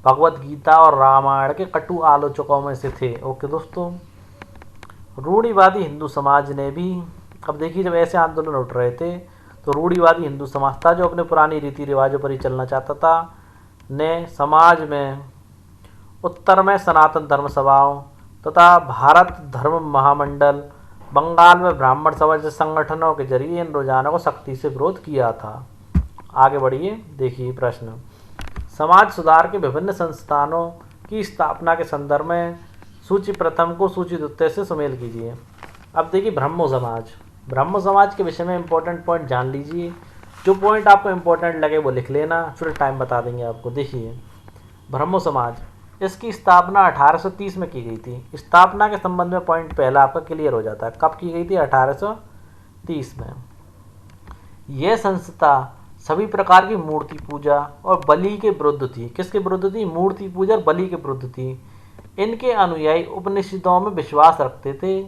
भगवत गीता और रामायण के कटु आलोचकों में से थे। ओके दोस्तों, रूढ़िवादी हिंदू समाज ने भी, अब देखिए, जब ऐसे आंदोलन उठ रहे थे तो रूढ़िवादी हिंदू समाज था, जो अपने पुरानी रीति रिवाजों पर ही चलना चाहता था, ने समाज में उत्तर में सनातन धर्म सभाओं तथा भारत धर्म महामंडल, बंगाल में ब्राह्मण सभा जैसे संगठनों के जरिए इन रुझानों को सख्ती से विरोध किया था। आगे बढ़िए, देखिए प्रश्न। समाज सुधार के विभिन्न संस्थानों की स्थापना के संदर्भ में सूची प्रथम को सूची द्वितीय से सुमेल कीजिए। अब देखिए, ब्रह्मो समाज के विषय में इंपॉर्टेंट पॉइंट जान लीजिए। जो पॉइंट आपको इंपॉर्टेंट लगे वो लिख लेना, फिर टाइम बता देंगे आपको। देखिए, ब्रह्मो समाज, इसकी स्थापना 1830 में की गई थी। स्थापना के संबंध में पॉइंट पहला आपका क्लियर हो जाता है। कब की गई थी? 1830 में। यह संस्था सभी प्रकार की मूर्ति पूजा और बलि के विरुद्ध थी। किसके विरुद्ध थी? मूर्ति पूजा और बलि के विरुद्ध थी। इनके अनुयायी उपनिषदों में विश्वास रखते थे।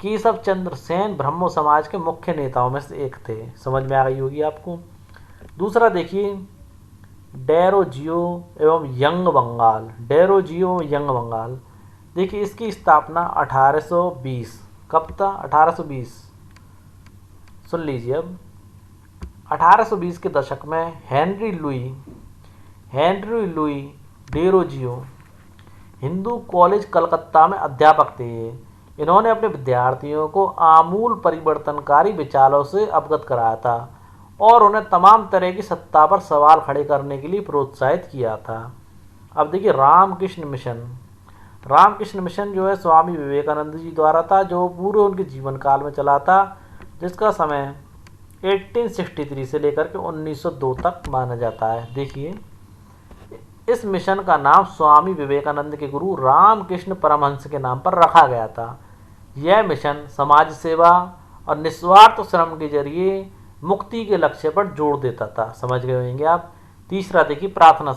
केशव चंद्र सेन ब्रह्मो समाज के मुख्य नेताओं में से एक थे। समझ में आ गई होगी आपको। दूसरा देखिए, डेरोजियो एवं young Bengal. Derozio young Bengal, देखिए, इसकी स्थापना 1820, कब था? 1820। सुन लीजिए अब, 1820 के दशक में Henry Louis Derozio Hindu college Calcutta में अध्यापक थे। इन्होंने अपने विद्यार्थियों को आमूल परिवर्तनकारी विचारों से अवगत कराया था और उन्हें तमाम तरह की सत्ता पर सवाल खड़े करने के लिए प्रोत्साहित किया था। अब देखिए, रामकृष्ण मिशन जो है स्वामी विवेकानंद जी द्वारा था, जो पूरे उनके जीवन काल में चला था, जिसका समय 1863 से लेकर के 1902 तक माना जाता है। देखिए, इस मिशन का नाम स्वामी विवेकानंद के गुरु रामकृष्ण परमहंस के नाम पर रखा गया था। यह मिशन समाज सेवा और निस्वार्थ श्रम के जरिए मुक्ति के लक्ष्य पर जोर देता था। समझ गए होंगे आप। तीसरा देखिए, प्रार्थना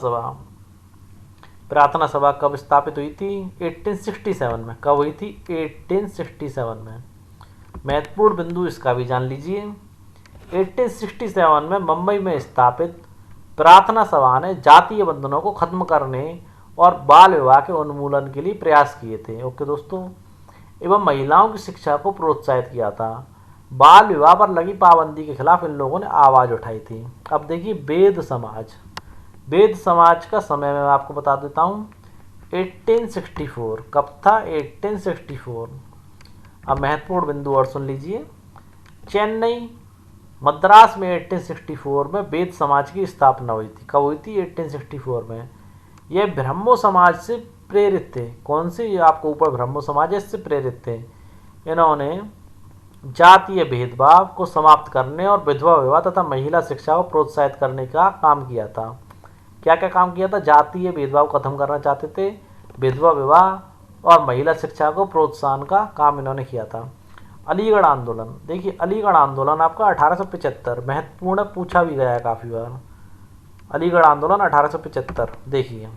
सभा कब स्थापित हुई थी? 1867 में। कब हुई थी? 1867 में। महत्वपूर्ण बिंदु इसका भी जान लीजिए। 1867 में मुंबई में स्थापित प्रार्थना सभा ने जातीय बंधनों को खत्म करने और बाल विवाह के उन्मूलन के लिए प्रयास किए थे। ओके दोस्तों, एवं महिलाओं की शिक्षा को प्रोत्साहित किया था। बाल विवाह पर लगी पाबंदी के खिलाफ इन लोगों ने आवाज़ उठाई थी। अब देखिए, वेद समाज का समय मैं आपको बता देता हूँ, 1864। कब था? 1864। अब महत्वपूर्ण बिंदु और सुन लीजिए। चेन्नई, मद्रास में 1864 में वेद समाज की स्थापना हुई थी। कब हुई थी? 1864 में। यह ब्रह्मो समाज से प्रेरित थे। कौन से? ये आपको ऊपर ब्रह्मो समाज इससे प्रेरित थे। इन्होंने जातीय भेदभाव को समाप्त करने और विधवा विवाह तथा महिला शिक्षा को प्रोत्साहित करने का काम किया था। क्या क्या काम किया था? जातीय भेदभाव खत्म करना चाहते थे, विधवा विवाह और महिला शिक्षा को प्रोत्साहन का काम इन्होंने किया था। अलीगढ़ आंदोलन, देखिए, अलीगढ़ आंदोलन आपका 1875 महत्वपूर्ण, पूछा भी गया है काफ़ी बार। अलीगढ़ आंदोलन 1875। देखिए,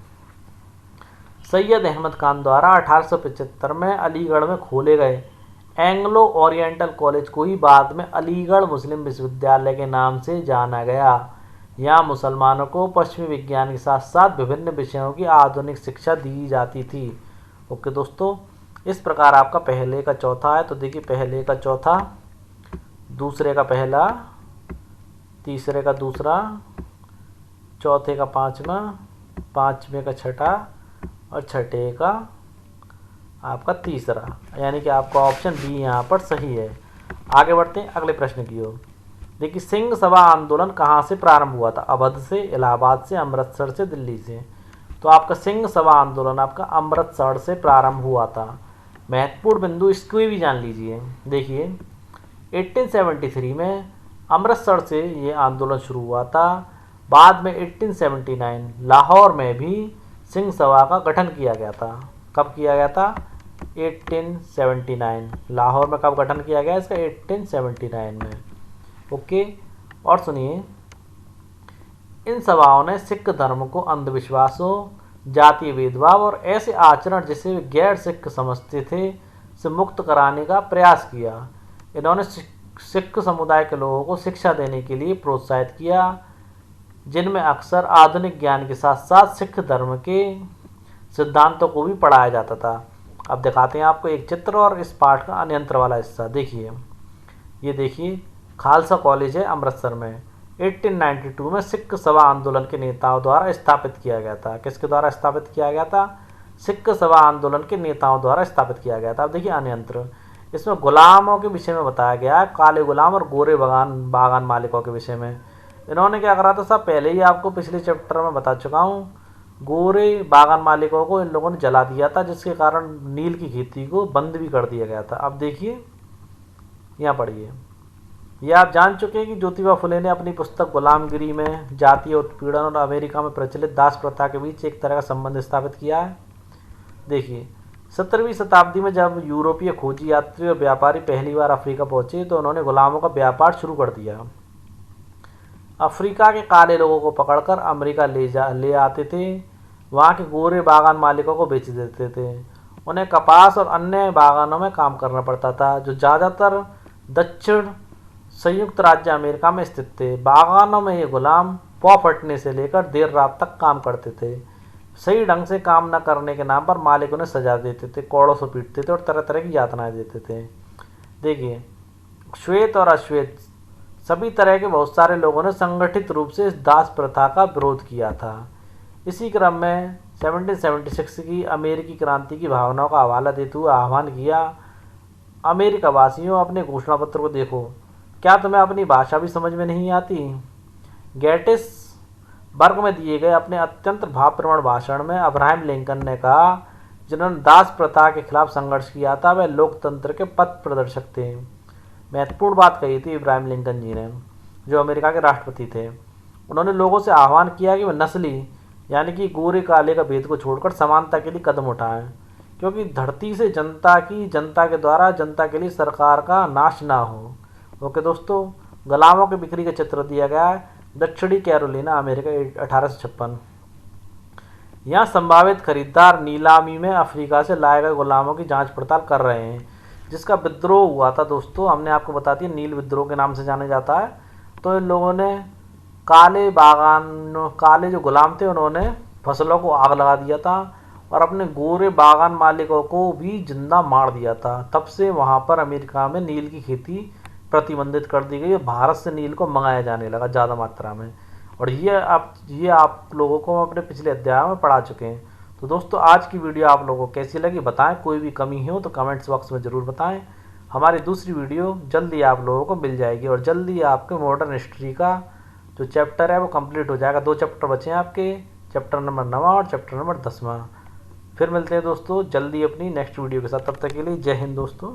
सैयद अहमद खान द्वारा 1875 में अलीगढ़ में खोले गए एंग्लो ओरिएंटल कॉलेज को ही बाद में अलीगढ़ मुस्लिम विश्वविद्यालय के नाम से जाना गया। यहाँ मुसलमानों को पश्चिमी विज्ञान के साथ साथ विभिन्न विषयों की आधुनिक शिक्षा दी जाती थी। ओके दोस्तों, इस प्रकार आपका पहले का चौथा है। तो देखिए, पहले का चौथा, दूसरे का पहला, तीसरे का दूसरा, चौथे का पांचवा, पांचवें का छठा और छठे का आपका तीसरा, यानी कि आपका ऑप्शन बी यहाँ पर सही है। आगे बढ़ते हैं अगले प्रश्न की ओर। देखिए, सिंह सभा आंदोलन कहाँ से प्रारंभ हुआ था? अवध से, इलाहाबाद से, अमृतसर से, दिल्ली से? तो आपका सिंह सभा आंदोलन आपका अमृतसर से प्रारंभ हुआ था। महत्वपूर्ण बिंदु इसको भी जान लीजिए। देखिए, 1873 में अमृतसर से ये आंदोलन शुरू हुआ था। बाद में 1879 लाहौर में भी सिंह सभा का गठन किया गया था। कब किया गया था? 1879। लाहौर में कब गठन किया गया इसका? 1879 में। ओके, और सुनिए, इन सभाओं ने सिख धर्म को अंधविश्वासों, जातीय भेदभाव और ऐसे आचरण जिसे वे गैर सिख समझते थे से मुक्त कराने का प्रयास किया। इन्होंने सिख समुदाय के लोगों को शिक्षा देने के लिए प्रोत्साहित किया, जिनमें अक्सर आधुनिक ज्ञान के साथ साथ सिख धर्म के सिद्धांतों को भी पढ़ाया जाता था। अब दिखाते हैं आपको एक चित्र और इस पाठ का अन्यंत्र वाला हिस्सा। देखिए, ये देखिए, खालसा कॉलेज है अमृतसर में। 1892 में सिख सभा आंदोलन के नेताओं द्वारा स्थापित किया गया था। किसके द्वारा स्थापित किया गया था? सिख सभा आंदोलन के नेताओं द्वारा स्थापित किया गया था। अब देखिए अन्यंत्र, इसमें गुलामों के विषय में बताया गया है, काले गुलाम और गोरे बागान मालिकों के विषय में। इन्होंने क्या करा था? साहब पहले ही आपको पिछले चैप्टर में बता चुका हूँ। गोरे बागान मालिकों को इन लोगों ने जला दिया था, जिसके कारण नील की खेती को बंद भी कर दिया गया था। अब देखिए, यहाँ पढ़िए, ये आप जान चुके हैं कि ज्योतिबा फुले ने अपनी पुस्तक गुलामगिरी में जातीय उत्पीड़न और अमेरिका में प्रचलित दास प्रथा के बीच एक तरह का संबंध स्थापित किया है। देखिए, 17वीं शताब्दी में जब यूरोपीय खोजी यात्री और व्यापारी पहली बार अफ्रीका पहुंचे तो उन्होंने गुलामों का व्यापार शुरू कर दिया। अफ्रीका के काले लोगों को पकड़कर अमेरिका ले आते थे, वहाँ के गोरे बागान मालिकों को बेच देते थे। उन्हें कपास और अन्य बागानों में काम करना पड़ता था, जो ज़्यादातर दक्षिण संयुक्त राज्य अमेरिका में स्थित थे। बागानों में ये गुलाम पौ फटने से लेकर देर रात तक काम करते थे। सही ढंग से काम न करने के नाम पर मालिक उन्हें सजा देते थे, कोड़ों से पीटते थे और तरह तरह की यातनाएं देते थे। देखिए, श्वेत और अश्वेत सभी तरह के बहुत सारे लोगों ने संगठित रूप से इस दास प्रथा का विरोध किया था। इसी क्रम में 1776 की अमेरिकी क्रांति की भावनाओं का हवाला देते हुए आह्वान किया, अमेरिका वासियों, अपने घोषणा पत्र को देखो, क्या तुम्हें अपनी भाषा भी समझ में नहीं आती? गेटिसबर्ग में दिए गए अपने अत्यंत भावप्रवण भाषण में अब्राहम लिंकन ने कहा, जिन्होंने दास प्रथा के खिलाफ संघर्ष किया था, वह लोकतंत्र के पथ प्रदर्शक थे। महत्वपूर्ण बात कही थी इब्राहिम लिंकन जी ने, जो अमेरिका के राष्ट्रपति थे। उन्होंने लोगों से आह्वान किया कि वे नस्ली यानी कि गोरे काले का भेद को छोड़कर समानता के लिए कदम उठाएं, क्योंकि धरती से जनता के द्वारा जनता के लिए सरकार का नाश ना हो। ओके दोस्तों, गुलामों के बिक्री का चित्र दिया गया है, दक्षिणी कैरोलिना, अमेरिका, 1856। यहाँ संभावित खरीदार नीलामी में अफ्रीका से लाए गए गुलामों की जांच पड़ताल कर रहे हैं, जिसका विद्रोह हुआ था। दोस्तों, हमने आपको बता दिया, नील विद्रोह के नाम से जाना जाता है। तो इन लोगों ने काले जो गुलाम थे, उन्होंने फसलों को आग लगा दिया था और अपने गोरे बागान मालिकों को भी जिंदा मार दिया था। तब से वहाँ पर अमेरिका में नील की खेती प्रतिबंधित कर दी गई और भारत से नील को मंगाया जाने लगा ज़्यादा मात्रा में। और ये आप लोगों को अपने पिछले अध्याय में पढ़ा चुके हैं। तो दोस्तों, आज की वीडियो आप लोगों को कैसी लगी बताएं। कोई भी कमी हो तो कमेंट्स बॉक्स में ज़रूर बताएं। हमारी दूसरी वीडियो जल्दी आप लोगों को मिल जाएगी और जल्दी आपके मॉडर्न हिस्ट्री का जो चैप्टर है वो कंप्लीट हो जाएगा। 2 चैप्टर बचे हैं आपके, चैप्टर नंबर 9 और चैप्टर नंबर 10वां। फिर मिलते हैं दोस्तों जल्दी अपनी नेक्स्ट वीडियो के साथ। तब तक के लिए जय हिंद दोस्तों।